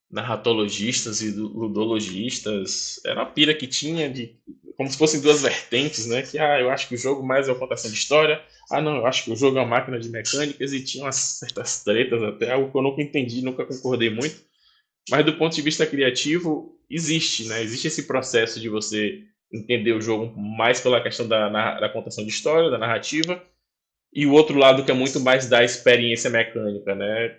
narratologistas e ludologistas. Era uma pira que tinha de como se fossem duas vertentes, né? Que eu acho que o jogo mais é uma contação de história. Ah, não, eu acho que o jogo é uma máquina de mecânicas e tinha umas certas tretas até, algo que eu nunca entendi, nunca concordei muito. Mas do ponto de vista criativo, existe, né? Existe esse processo de você entender o jogo mais pela questão da contação de história, da narrativa, e o outro lado que é muito mais da experiência mecânica, né?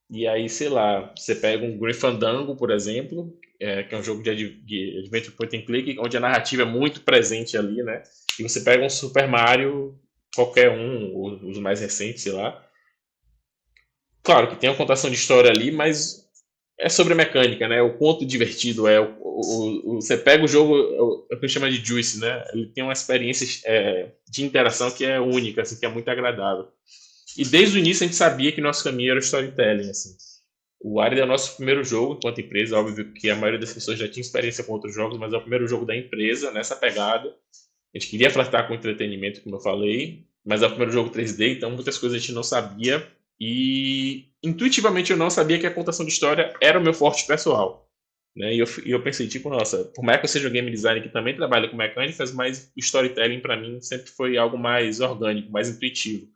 E aí, sei lá, você pega um Grim Fandango, por exemplo, que é um jogo de Adventure Point and Click, onde a narrativa é muito presente ali, né? E você pega um Super Mario, qualquer um, os mais recentes, sei lá. Claro que tem uma contação de história ali, mas é sobre mecânica, né? O quanto divertido é. Você pega o jogo, é o que chama de Juice, né? Ele tem uma experiência de interação que é única, assim, que é muito agradável. E desde o início a gente sabia que nosso caminho era o storytelling, assim. O Arid é o nosso primeiro jogo enquanto empresa, óbvio que a maioria das pessoas já tinha experiência com outros jogos, mas é o primeiro jogo da empresa nessa pegada. A gente queria flertar com entretenimento, como eu falei, mas é o primeiro jogo 3D, então muitas coisas a gente não sabia. E intuitivamente eu não sabia que a contação de história era o meu forte pessoal. Né? E eu pensei, tipo, nossa, por mais que eu seja um game designer que também trabalha com mecânicas, mas o storytelling para mim sempre foi algo mais orgânico, mais intuitivo.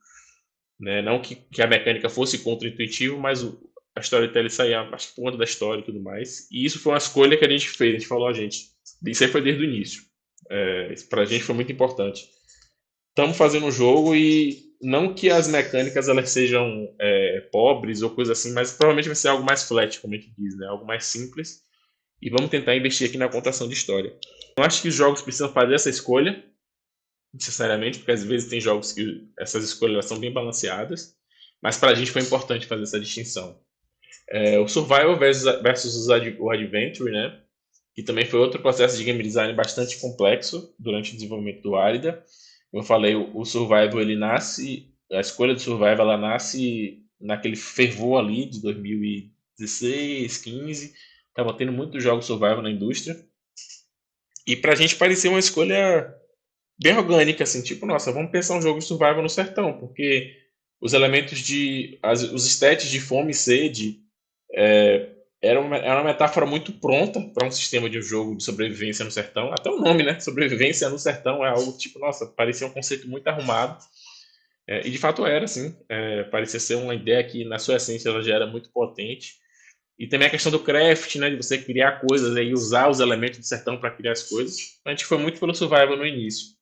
Né? Não que a mecânica fosse contra-intuitivo, mas a storytelling saía, acho que por conta da história e tudo mais. E isso foi uma escolha que a gente fez. A gente falou, gente, isso aí foi desde o início. Isso pra gente foi muito importante. Estamos fazendo um jogo e não que as mecânicas elas sejam pobres ou coisa assim, mas provavelmente vai ser algo mais flat, como a gente diz, né? Algo mais simples. E vamos tentar investir aqui na contação de história. Eu acho que os jogos precisam fazer essa escolha, necessariamente, porque às vezes tem jogos que essas escolhas elas são bem balanceadas, mas para a gente foi importante fazer essa distinção. O Survival versus o Adventure, né? Que também foi outro processo de game design bastante complexo durante o desenvolvimento do Arida. Como eu falei, o Survival ele nasce, a escolha do Survival ela nasce naquele fervor ali de 2016, 15. Tava tendo muitos jogos Survival na indústria. E pra gente parecia uma escolha bem orgânica, assim, tipo, nossa, vamos pensar um jogo de Survival no sertão, porque os elementos os estéticos de fome e sede era uma metáfora muito pronta para um sistema de um jogo de sobrevivência no sertão. Até o nome, né? Sobrevivência no sertão é algo tipo, nossa, parecia um conceito muito arrumado. E de fato era, assim. Parecia ser uma ideia que, na sua essência, ela já era muito potente. E também a questão do craft, né? De você criar coisas e usar os elementos do sertão para criar as coisas. A gente foi muito pelo survival no início.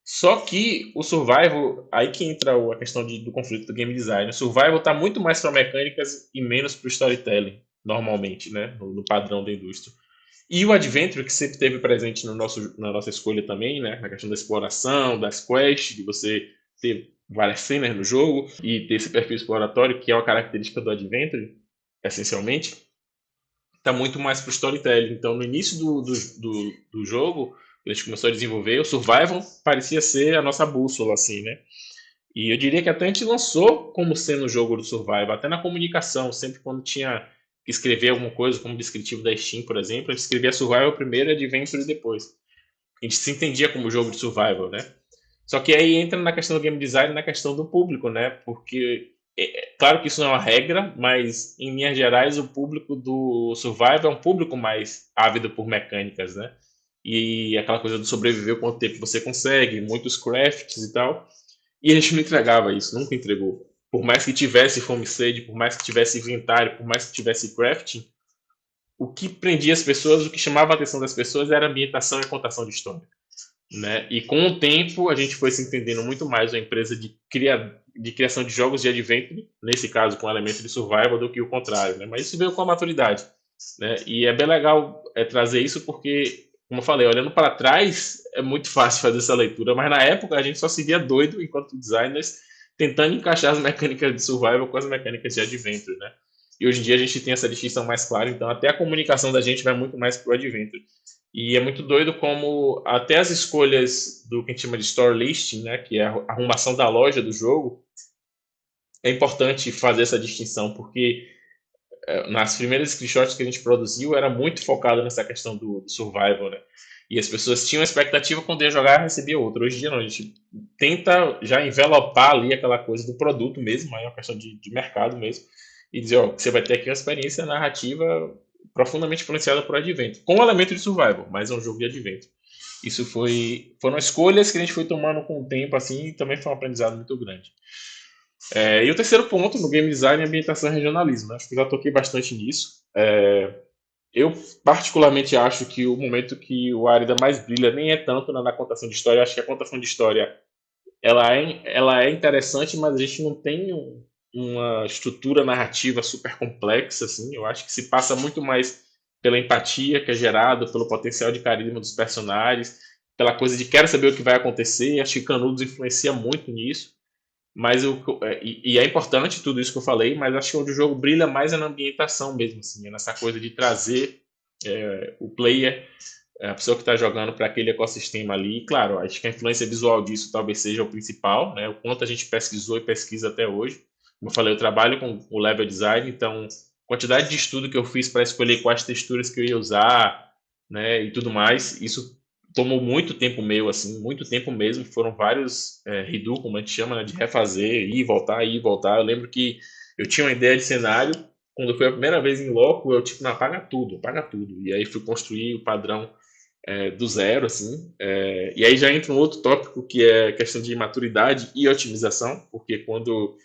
Só que o survival, aí que entra a questão do conflito do game design. O survival está muito mais para mecânicas e menos para o storytelling, normalmente, né? No padrão da indústria. E o adventure, que sempre esteve presente na nossa escolha também, né? Na questão da exploração, das quests, de você ter várias cenas no jogo e ter esse perfil exploratório, que é uma característica do adventure, essencialmente, está muito mais para o storytelling. Então, no início do jogo, a gente começou a desenvolver, o survival parecia ser a nossa bússola, assim, né? E eu diria que até a gente lançou como sendo o jogo do survival, até na comunicação, sempre quando tinha que escrever alguma coisa, como descritivo da Steam, por exemplo, a gente escrevia survival primeiro, adventure depois. A gente se entendia como jogo de survival, né? Só que aí entra na questão do game design, na questão do público, né? Porque claro que isso não é uma regra, mas em linhas gerais o público do survival é um público mais ávido por mecânicas, né? E aquela coisa do sobreviver, quanto tempo você consegue, muitos crafts e tal. E a gente não entregava isso, nunca entregou. Por mais que tivesse fome e sede, por mais que tivesse inventário, por mais que tivesse crafting, o que prendia as pessoas, o que chamava a atenção das pessoas era a ambientação e a contação de história, né? E com o tempo a gente foi se entendendo muito mais uma empresa de criação de jogos de adventure, nesse caso com elemento de survival, do que o contrário, né? Mas isso veio com a maturidade, né? E é bem legal trazer isso porque, como eu falei, olhando para trás é muito fácil fazer essa leitura, mas na época a gente só se via doido enquanto designers tentando encaixar as mecânicas de survival com as mecânicas de adventure, né? E hoje em dia a gente tem essa distinção mais clara, então até a comunicação da gente vai muito mais pro adventure. E é muito doido como até as escolhas do que a gente chama de store listing, né, que é a arrumação da loja do jogo, é importante fazer essa distinção, porque nas primeiras screenshots que a gente produziu era muito focado nessa questão do survival, né? E as pessoas tinham a expectativa quando ia jogar recebia outra. Hoje em dia não, a gente tenta já envelopar ali aquela coisa do produto mesmo, aí é uma questão de mercado mesmo, e dizer, ó, que você vai ter aqui uma experiência narrativa profundamente influenciada por Adventure, com o elemento de survival, mas é um jogo de Adventure. Isso foram escolhas que a gente foi tomando com o tempo, assim, e também foi um aprendizado muito grande. E o terceiro ponto no game design é ambientação e regionalismo, né? Acho que eu já toquei bastante nisso. Eu particularmente acho que o momento que o Arida mais brilha nem é tanto na contação de história. Eu acho que a contação de história ela é interessante, mas a gente não tem uma estrutura narrativa super complexa, assim. Eu acho que se passa muito mais pela empatia que é gerada, pelo potencial de carisma dos personagens, pela coisa de quero saber o que vai acontecer. Acho que Canudos influencia muito nisso. Mas e é importante tudo isso que eu falei, mas acho que onde o jogo brilha mais é na ambientação mesmo, assim, é nessa coisa de trazer o player, a pessoa que está jogando para aquele ecossistema ali. E, claro, acho que a influência visual disso talvez seja o principal, né? O quanto a gente pesquisou e pesquisa até hoje. Como eu falei, eu trabalho com o level design, então a quantidade de estudo que eu fiz para escolher quais texturas que eu ia usar, né, e tudo mais, isso tomou muito tempo meu, assim, muito tempo mesmo. Foram vários redo, como a gente chama, né, de refazer, ir e voltar, ir e voltar. Eu lembro que eu tinha uma ideia de cenário, quando foi a primeira vez em loco, eu tipo, não, apaga tudo, apaga tudo. E aí fui construir o padrão do zero, assim. E aí já entra um outro tópico que é a questão de maturidade e otimização, porque quando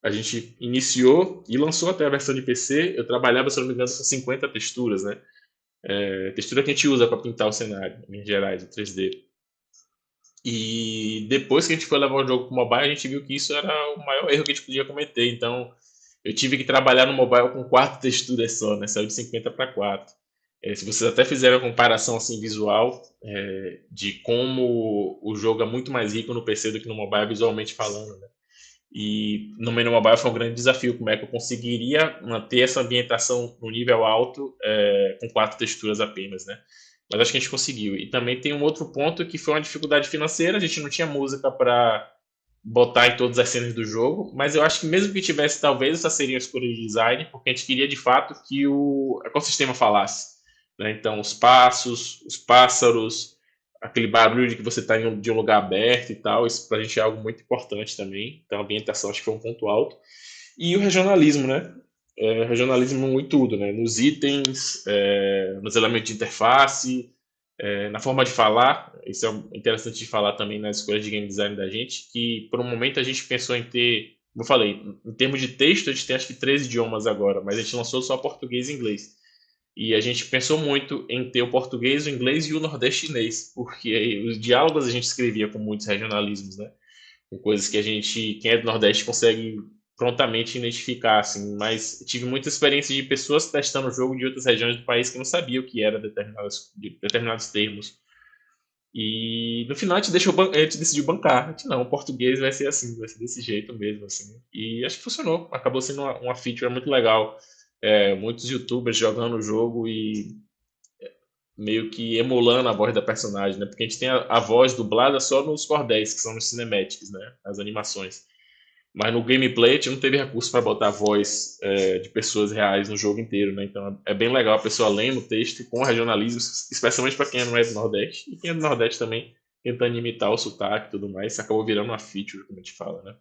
a gente iniciou e lançou até a versão de PC, eu trabalhava, se não me engano, com 50 texturas, né? Textura que a gente usa para pintar o cenário, em gerais, o 3D. E depois que a gente foi levar o jogo para o mobile, a gente viu que isso era o maior erro que a gente podia cometer. Então, eu tive que trabalhar no mobile com 4 texturas só, né? Saiu de 50 para 4. Se vocês até fizeram a comparação assim, visual, de como o jogo é muito mais rico no PC do que no mobile, visualmente falando, né? E no menu mobile foi um grande desafio, como é que eu conseguiria manter essa ambientação no nível alto com 4 texturas apenas, né? Mas acho que a gente conseguiu. E também tem um outro ponto que foi uma dificuldade financeira, a gente não tinha música para botar em todas as cenas do jogo, mas eu acho que mesmo que tivesse, talvez essa seria a escolha de design, porque a gente queria de fato que o ecossistema falasse, né? Então, os passos, os pássaros, aquele barulho de que você está de um lugar aberto e tal, isso pra gente é algo muito importante também. Então, a ambientação acho que foi um ponto alto. E o regionalismo, né? Regionalismo em tudo, né? Nos itens, nos elementos de interface, na forma de falar. Isso é interessante de falar também na escolha de game design da gente, que por um momento a gente pensou em ter, como eu falei, em termos de texto, a gente tem acho que 13 idiomas agora, mas a gente lançou só português e inglês. E a gente pensou muito em ter o português, o inglês e o nordestinês, porque os diálogos a gente escrevia com muitos regionalismos, né? Com coisas que quem é do Nordeste consegue prontamente identificar, assim. Mas tive muita experiência de pessoas testando o jogo de outras regiões do país que não sabiam o que era determinados termos. E no final a gente decidiu bancar. A gente, não, o português vai ser assim, vai ser desse jeito mesmo, assim. E acho que funcionou. Acabou sendo uma feature muito legal. Muitos youtubers jogando o jogo e meio que emulando a voz da personagem, né? Porque a gente tem a voz dublada só nos cordéis, que são nos cinematics, né? As animações. Mas no gameplay a gente não teve recurso para botar a voz de pessoas reais no jogo inteiro, né? Então é bem legal a pessoa lendo o texto com regionalismo, especialmente para quem não é do Nordeste, e quem é do Nordeste também, tentando imitar o sotaque e tudo mais. Isso acabou virando uma feature, como a gente fala, né?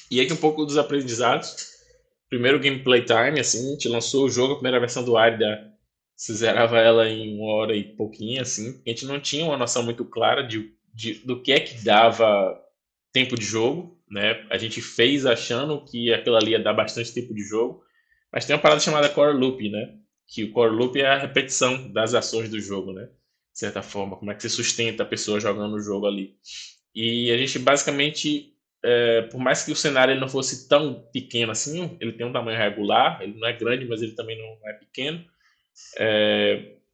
E aqui um pouco dos aprendizados. Primeiro gameplay time, assim, a gente lançou o jogo, a primeira versão do Arida, se zerava ela em 1 hora e pouquinho, assim. A gente não tinha uma noção muito clara do que é que dava tempo de jogo, né? A gente fez achando que aquilo ali ia dar bastante tempo de jogo, mas tem uma parada chamada Core Loop, né? que o core loop é a repetição das ações do jogo, né? De certa forma, como é que você sustenta a pessoa jogando o jogo ali. E a gente basicamente, por mais que o cenário ele não fosse tão pequeno assim, ele tem um tamanho regular, ele não é grande, mas ele também não é pequeno.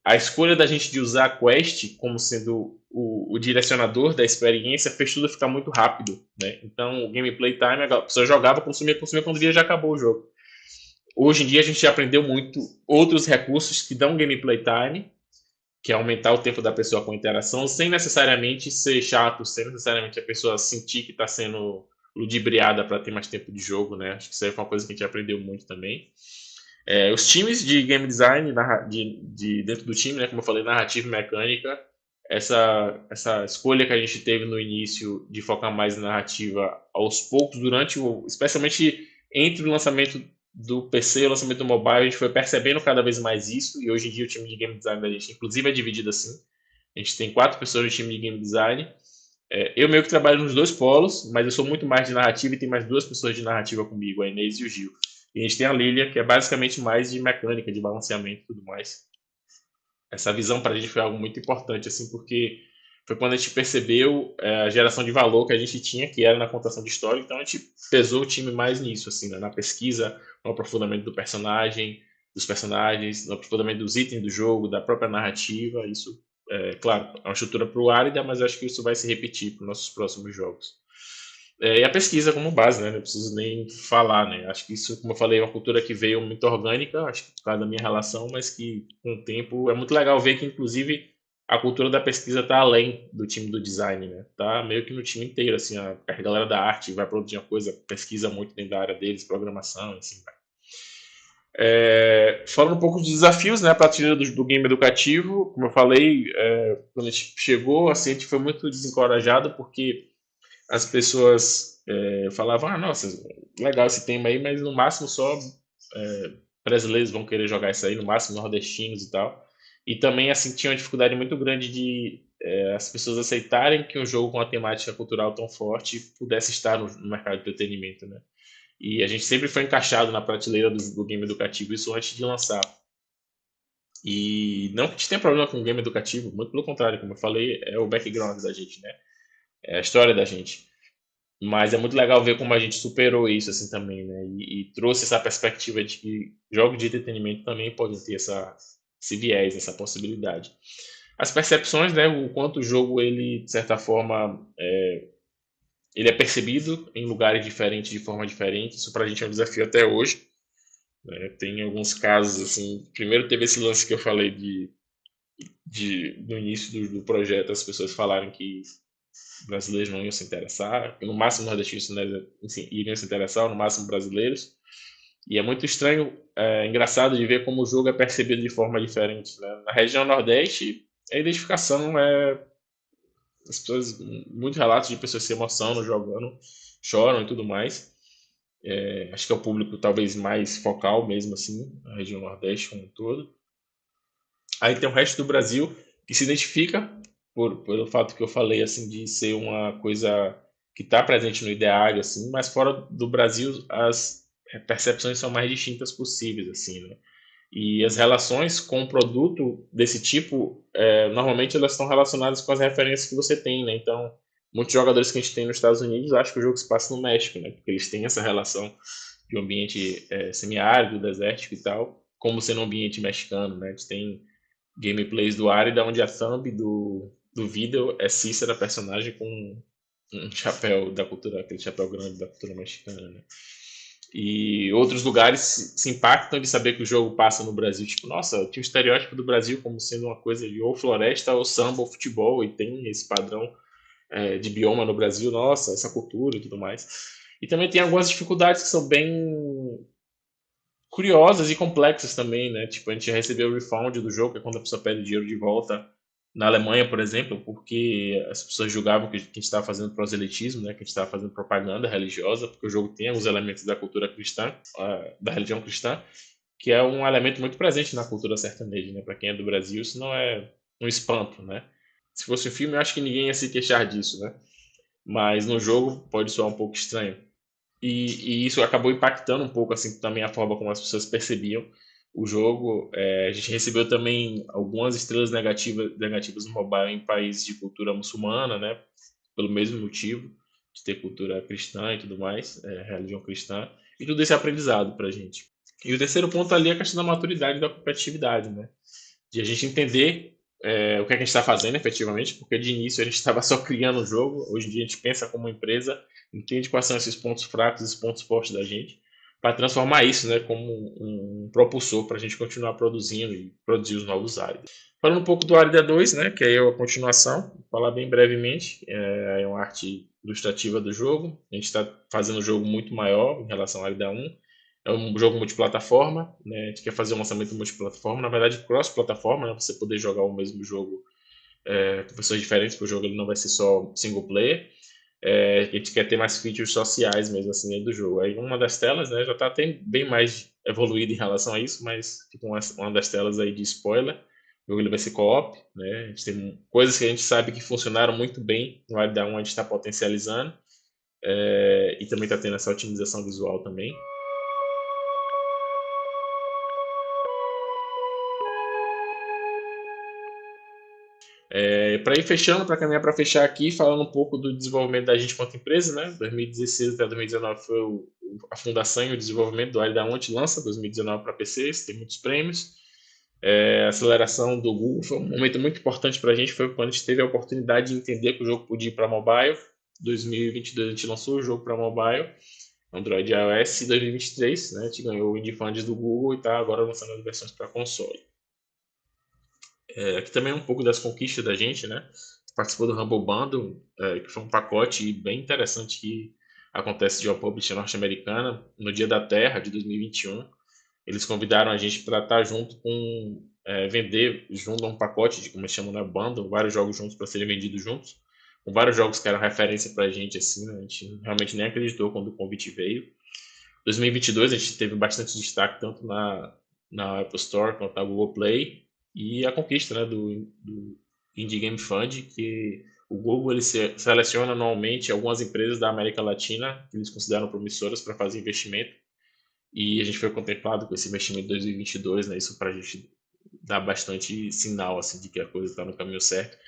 A escolha da gente de usar a Quest como sendo o direcionador da experiência fez tudo ficar muito rápido, né? Então, o gameplay time, a pessoa jogava, consumia, consumia, quando via já acabou o jogo. Hoje em dia a gente já aprendeu muito outros recursos que dão gameplay time, que é aumentar o tempo da pessoa com interação, sem necessariamente ser chato, sem necessariamente a pessoa sentir que está sendo ludibriada para ter mais tempo de jogo, né? Acho que isso aí foi uma coisa que a gente aprendeu muito também. Os times de game design dentro do time, né, como eu falei, narrativa e mecânica, essa escolha que a gente teve no início de focar mais na narrativa aos poucos, especialmente entre o lançamento do PC e o lançamento do mobile, a gente foi percebendo cada vez mais isso, e hoje em dia o time de game design da gente, inclusive, é dividido assim. A gente tem 4 pessoas no time de game design. Eu meio que trabalho nos dois polos, mas eu sou muito mais de narrativa e tem mais 2 pessoas de narrativa comigo, a Inês e o Gil. E a gente tem a Lilia, que é basicamente mais de mecânica, de balanceamento e tudo mais. Essa visão para a gente foi algo muito importante, assim, porque foi quando a gente percebeu a geração de valor que a gente tinha, que era na contação de história, então a gente pesou o time mais nisso, assim, né? Na pesquisa, no aprofundamento do personagem, dos personagens, no aprofundamento dos itens do jogo, da própria narrativa. Isso, claro, é uma estrutura para o Árida, mas eu acho que isso vai se repetir para os nossos próximos jogos. E a pesquisa como base, né? Não preciso nem falar, né? Acho que isso, como eu falei, é uma cultura que veio muito orgânica, acho que por causa da minha relação, mas que com o tempo é muito legal ver que, inclusive, a cultura da pesquisa está além do time do design, né? Tá meio que no time inteiro, assim, a galera da arte vai produzir uma coisa, pesquisa muito dentro da área deles, programação, assim, vai. Falando um pouco dos desafios, né, para a trilha do game educativo, como eu falei, quando a gente chegou, assim, a gente foi muito desencorajado porque as pessoas falavam, nossa, legal esse tema aí, mas no máximo só brasileiros vão querer jogar isso aí, no máximo nordestinos e tal. E também, assim, tinha uma dificuldade muito grande de as pessoas aceitarem que um jogo com uma temática cultural tão forte pudesse estar no mercado de entretenimento, né? E a gente sempre foi encaixado na prateleira do game educativo, isso antes de lançar. E não que a gente tenha problema com o game educativo, muito pelo contrário, como eu falei, é o background da gente, né? É a história da gente. Mas é muito legal ver como a gente superou isso assim também, né? E trouxe essa perspectiva de que jogos de entretenimento também podem ter esse viés, essa possibilidade. As percepções, né? O quanto o jogo, ele, de certa forma, ele é percebido em lugares diferentes, de forma diferente. Isso pra gente é um desafio até hoje, né? Tem alguns casos, assim... Primeiro teve esse lance que eu falei no início do projeto, as pessoas falarem que brasileiros não iam se interessar, no máximo nordestinos iriam se interessar, no máximo brasileiros. E é muito estranho, engraçado de ver como o jogo é percebido de forma diferente, né? Na região Nordeste, a identificação as pessoas, muitos relatos de pessoas se emocionam jogando, choram e tudo mais. Acho que é o público talvez mais focal mesmo assim, na região Nordeste como um todo. Aí tem o resto do Brasil que se identifica pelo fato que eu falei, assim, de ser uma coisa que está presente no ideário, assim, mas fora do Brasil as percepções são mais distintas possíveis, assim, né? E as relações com o produto desse tipo, normalmente elas estão relacionadas com as referências que você tem, né? Então, muitos jogadores que a gente tem nos Estados Unidos acham que o jogo se passa no México, né? Porque eles têm essa relação de um ambiente semiárido, desértico e tal, como sendo um ambiente mexicano, né? A gente tem gameplays do Arida, onde a thumb do vídeo é Cícera, personagem com um chapéu da cultura, aquele chapéu grande da cultura mexicana, né? E outros lugares se impactam de saber que o jogo passa no Brasil. Tipo, nossa, tinha o estereótipo do Brasil como sendo uma coisa de ou floresta, ou samba, ou futebol, e tem esse padrão de bioma no Brasil, nossa, essa cultura e tudo mais. E também tem algumas dificuldades que são bem curiosas e complexas também, né? Tipo, a gente recebeu o refund do jogo, que é quando a pessoa pede o dinheiro de volta na Alemanha, por exemplo, porque as pessoas julgavam que a gente estava fazendo proselitismo, né? Que a gente estava fazendo propaganda religiosa, porque o jogo tem alguns elementos da cultura cristã, da religião cristã, que é um elemento muito presente na cultura sertaneja, né? Para quem é do Brasil, isso não é um espanto, né? Se fosse um filme, eu acho que ninguém ia se queixar disso, né? Mas no jogo pode soar um pouco estranho. E isso acabou impactando um pouco assim também a forma como as pessoas percebiam o jogo. A gente recebeu também algumas estrelas negativas no mobile em países de cultura muçulmana, né? Pelo mesmo motivo, de ter cultura cristã e tudo mais, religião cristã. E tudo esse aprendizado para a gente. E o terceiro ponto ali é a questão da maturidade e da competitividade, né? De a gente entender o que é que a gente está fazendo efetivamente, porque de início a gente estava só criando o jogo, hoje em dia a gente pensa como empresa, entende quais são esses pontos fracos e esses pontos fortes da gente, para transformar isso, né, como um propulsor para a gente continuar produzindo e produzir os novos áreas. Falando um pouco do Arida 2, né, que é a continuação, vou falar bem brevemente, é uma arte ilustrativa do jogo, a gente está fazendo um jogo muito maior em relação ao Arida 1, é um jogo multiplataforma, né? A gente quer fazer um lançamento multiplataforma, na verdade cross-plataforma, né? Você poder jogar o mesmo jogo com pessoas diferentes, porque o jogo ele não vai ser só single player. A gente quer ter mais features sociais mesmo assim dentro do jogo. Aí uma das telas, né, já está até bem mais evoluída em relação a isso, mas tipo, uma das telas aí de spoiler. O jogo ele vai ser co-op, né? A gente tem coisas que a gente sabe que funcionaram muito bem no Arida 1, a gente está potencializando. E também está tendo essa otimização visual também. Para ir fechando, para caminhar para fechar aqui, falando um pouco do desenvolvimento da gente quanto empresa, né? 2016 até 2019 foi a fundação e o desenvolvimento do Alida 1, a gente lança 2019 para PCs, tem muitos prêmios. A aceleração do Google foi um momento muito importante para a gente, foi quando a gente teve a oportunidade de entender que o jogo podia ir para mobile. 2022 a gente lançou o jogo para mobile, Android e iOS, e 2023 né, a gente ganhou o Indie Funds do Google e está agora lançando as versões para console. Aqui também é um pouco das conquistas da gente, né? Participou do Humble Bundle, que foi um pacote bem interessante que acontece de uma publisher norte-americana no Dia da Terra de 2021. Eles convidaram a gente para estar junto com vender junto a um pacote de como eles chamam, né, bundle, vários jogos juntos para serem vendidos juntos, com vários jogos que eram referência para a gente assim, né? A gente realmente nem acreditou quando o convite veio. 2022 a gente teve bastante destaque tanto na Apple Store quanto na Google Play e a conquista, né, do Indie Game Fund, que o Google ele seleciona anualmente algumas empresas da América Latina que eles consideram promissoras para fazer investimento e a gente foi contemplado com esse investimento em 2022, né, isso para a gente dá bastante sinal assim de que a coisa está no caminho certo.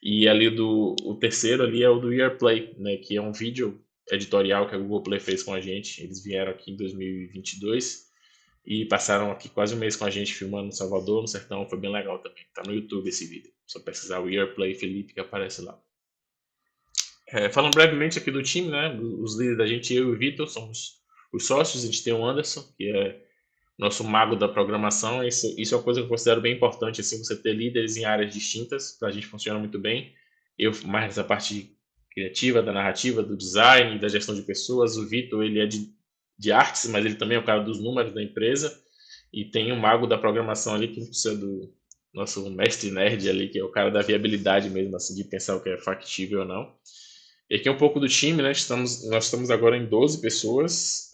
E ali o terceiro ali é o do Year Play, né, que é um vídeo editorial que a Google Play fez com a gente. Eles vieram aqui em 2022 e passaram aqui quase um mês com a gente filmando no Salvador, no Sertão. Foi bem legal também. Tá no YouTube esse vídeo. Só pesquisar o Year Play Felipe que aparece lá. Falando brevemente aqui do time, né, os líderes da gente, eu e o Vitor, somos os sócios. A gente tem o Anderson, que é nosso mago da programação. Isso é uma coisa que eu considero bem importante, assim, você ter líderes em áreas distintas, para a gente funciona muito bem. Eu mais nessa parte criativa, da narrativa, do design, da gestão de pessoas. O Vitor, ele é de artes, mas ele também é o cara dos números da empresa. E tem o mago da programação ali, que precisa do nosso mestre nerd ali, que é o cara da viabilidade mesmo, assim, de pensar o que é factível ou não. E aqui é um pouco do time, né? Nós estamos agora em 12 pessoas.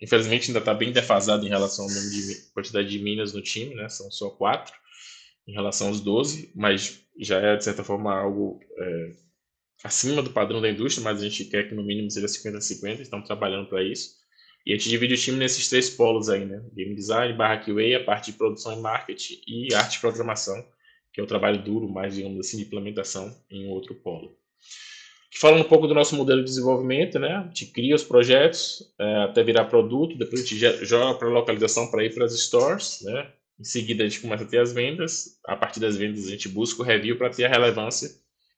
Infelizmente ainda está bem defasado em relação ao número de quantidade de minas no time, né? São só 4 em relação aos 12, mas já é de certa forma algo acima do padrão da indústria, mas a gente quer que no mínimo seja 50-50, estamos trabalhando para isso. E a gente divide o time nesses 3 polos aí, né? Game design, QA, a parte de produção e marketing e arte e programação, que é o trabalho duro, mais digamos assim, de implementação em um outro polo. Falando um pouco do nosso modelo de desenvolvimento, né? A gente cria os projetos até virar produto, depois a gente joga para localização para ir para as stores, né? Em seguida a gente começa a ter as vendas, a partir das vendas a gente busca o review para ter a relevância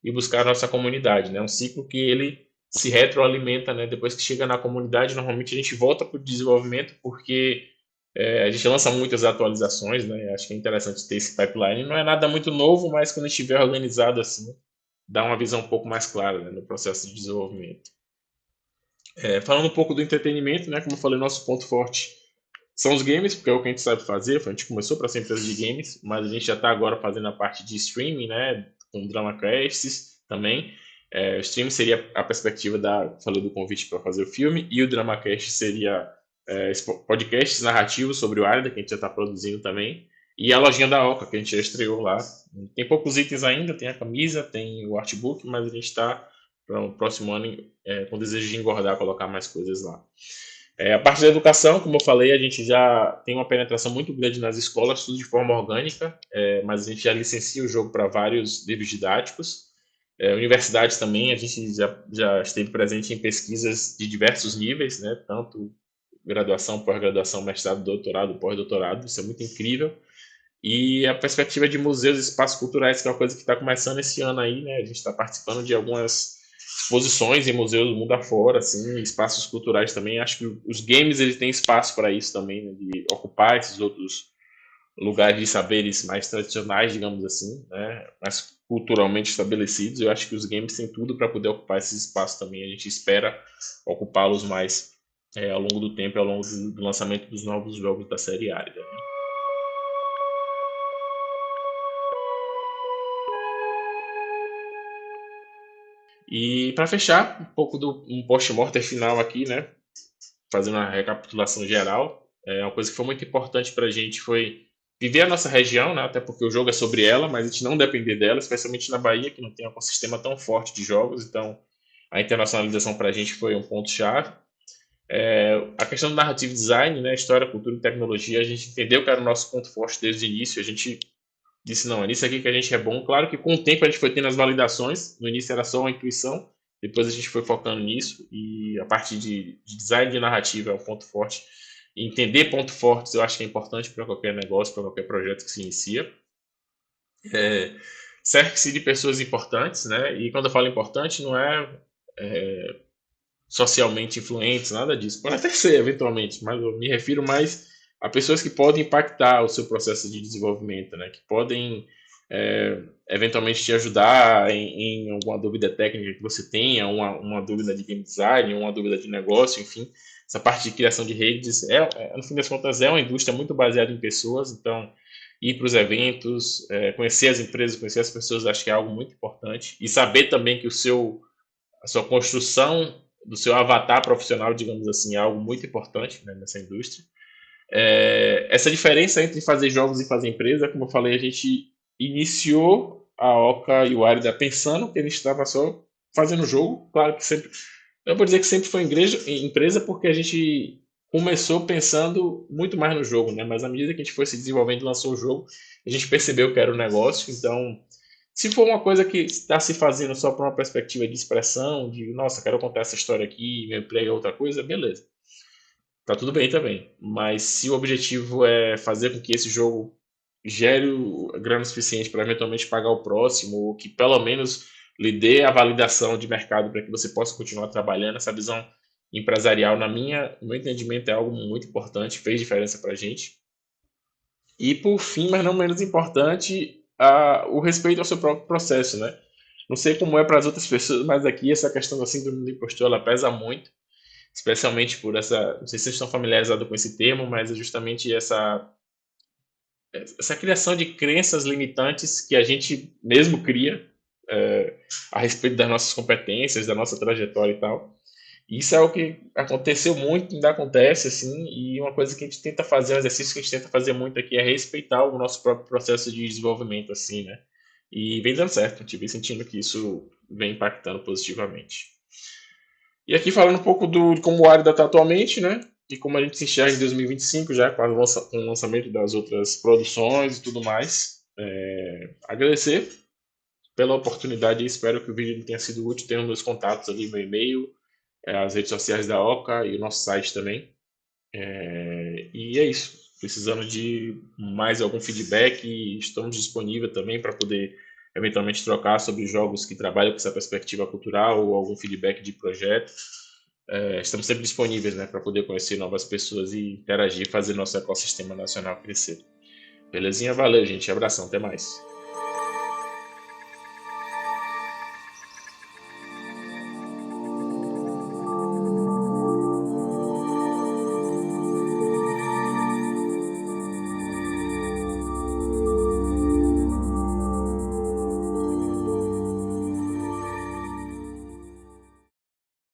e buscar a nossa comunidade, né? Um ciclo que ele se retroalimenta, né? Depois que chega na comunidade, normalmente a gente volta para o desenvolvimento porque a gente lança muitas atualizações, né? Acho que é interessante ter esse pipeline. Não é nada muito novo, mas quando estiver organizado assim, dá uma visão um pouco mais clara, né, no processo de desenvolvimento. Falando um pouco do entretenimento, né, como eu falei, nosso ponto forte são os games, porque é o que a gente sabe fazer. A gente começou para ser empresa de games, mas a gente já está agora fazendo a parte de streaming, né, com DramaCasts também. O streaming seria a perspectiva falei do convite para fazer o filme, e o DramaCast seria podcasts narrativos sobre o Arda, que a gente já está produzindo também. E a lojinha da Oca, que a gente já estreou lá. Tem poucos itens ainda, tem a camisa, tem o artbook, mas a gente está para o próximo ano com desejo de engordar, colocar mais coisas lá. A parte da educação, como eu falei, a gente já tem uma penetração muito grande nas escolas, tudo de forma orgânica, mas a gente já licencia o jogo para vários livros didáticos. Universidades também, a gente já esteve presente em pesquisas de diversos níveis, né? Tanto graduação, pós-graduação, mestrado, doutorado, pós-doutorado, isso é muito incrível. E a perspectiva de museus e espaços culturais, que é uma coisa que está começando esse ano aí, né? A gente está participando de algumas exposições em museus do mundo afora, assim, espaços culturais também. Acho que os games eles têm espaço para isso também, né? De ocupar esses outros lugares de saberes mais tradicionais, digamos assim, né? Mais culturalmente estabelecidos. Eu acho que os games têm tudo para poder ocupar esses espaços também. A gente espera ocupá-los mais ao longo do tempo, ao longo do lançamento dos novos jogos da série Árida. E para fechar, um pouco do um post-mortem final aqui, né? Fazendo uma recapitulação geral, uma coisa que foi muito importante para a gente foi viver a nossa região, né? Até porque o jogo é sobre ela, mas a gente não depender dela, especialmente na Bahia, que não tem um ecossistema tão forte de jogos, então a internacionalização para a gente foi um ponto-chave. A questão do narrative design, né? História, cultura e tecnologia, a gente entendeu que era o nosso ponto forte desde o início, a gente disse, não, é nisso aqui que a gente é bom. Claro que com o tempo a gente foi tendo as validações, no início era só uma intuição, depois a gente foi focando nisso, e a parte de design de narrativa é um ponto forte. E entender pontos fortes eu acho que é importante para qualquer negócio, para qualquer projeto que se inicia. Cerque-se de pessoas importantes, né? E quando eu falo importante, não é socialmente influentes, nada disso. Pode até ser, eventualmente, mas eu me refiro mais a pessoas que podem impactar o seu processo de desenvolvimento, né? Que podem eventualmente te ajudar em alguma dúvida técnica que você tenha, uma dúvida de game design, uma dúvida de negócio, enfim. Essa parte de criação de redes, no fim das contas, é uma indústria muito baseada em pessoas, então ir para os eventos, conhecer as empresas, conhecer as pessoas, acho que é algo muito importante. E saber também que a sua construção do seu avatar profissional, digamos assim, é algo muito importante, né, nessa indústria. Essa diferença entre fazer jogos e fazer empresa, como eu falei, a gente iniciou a Oca e o Arida pensando que a gente estava só fazendo jogo. Claro que sempre. Eu vou dizer que sempre foi empresa porque a gente começou pensando muito mais no jogo, né? Mas à medida que a gente foi se desenvolvendo e lançou o jogo, a gente percebeu que era um negócio. Então, se for uma coisa que está se fazendo só por uma perspectiva de expressão, de nossa, quero contar essa história aqui, meu emprego é outra coisa, beleza. Tá tudo bem também. Mas se o objetivo é fazer com que esse jogo gere grana suficiente para eventualmente pagar o próximo, ou que pelo menos lhe dê a validação de mercado para que você possa continuar trabalhando, essa visão empresarial, no meu entendimento, é algo muito importante, fez diferença para a gente. E por fim, mas não menos importante, o respeito ao seu próprio processo, né? Não sei como é para as outras pessoas, mas aqui essa questão da síndrome do impostor, ela pesa muito, especialmente por essa, não sei se vocês estão familiarizados com esse termo, mas é justamente essa criação de crenças limitantes que a gente mesmo cria a respeito das nossas competências, da nossa trajetória e tal. E isso é o que aconteceu muito, ainda acontece, assim, e uma coisa que a gente tenta fazer, um exercício que a gente tenta fazer muito aqui é respeitar o nosso próprio processo de desenvolvimento, assim, né? E vem dando certo, a gente vem sentindo que isso vem impactando positivamente. E aqui falando um pouco de como o Arida está atualmente, né? E como a gente se enxerga em 2025, já com o lançamento das outras produções e tudo mais. Agradecer pela oportunidade e espero que o vídeo tenha sido útil. Tenho meus contatos ali, meu e-mail, as redes sociais da Oca e o nosso site também. E é isso. Precisando de mais algum feedback, estamos disponíveis também para poder eventualmente trocar sobre jogos que trabalham com essa perspectiva cultural ou algum feedback de projeto. Estamos sempre disponíveis, né, para poder conhecer novas pessoas e interagir, fazer nosso ecossistema nacional crescer. Belezinha? Valeu, gente. Abração. Até mais.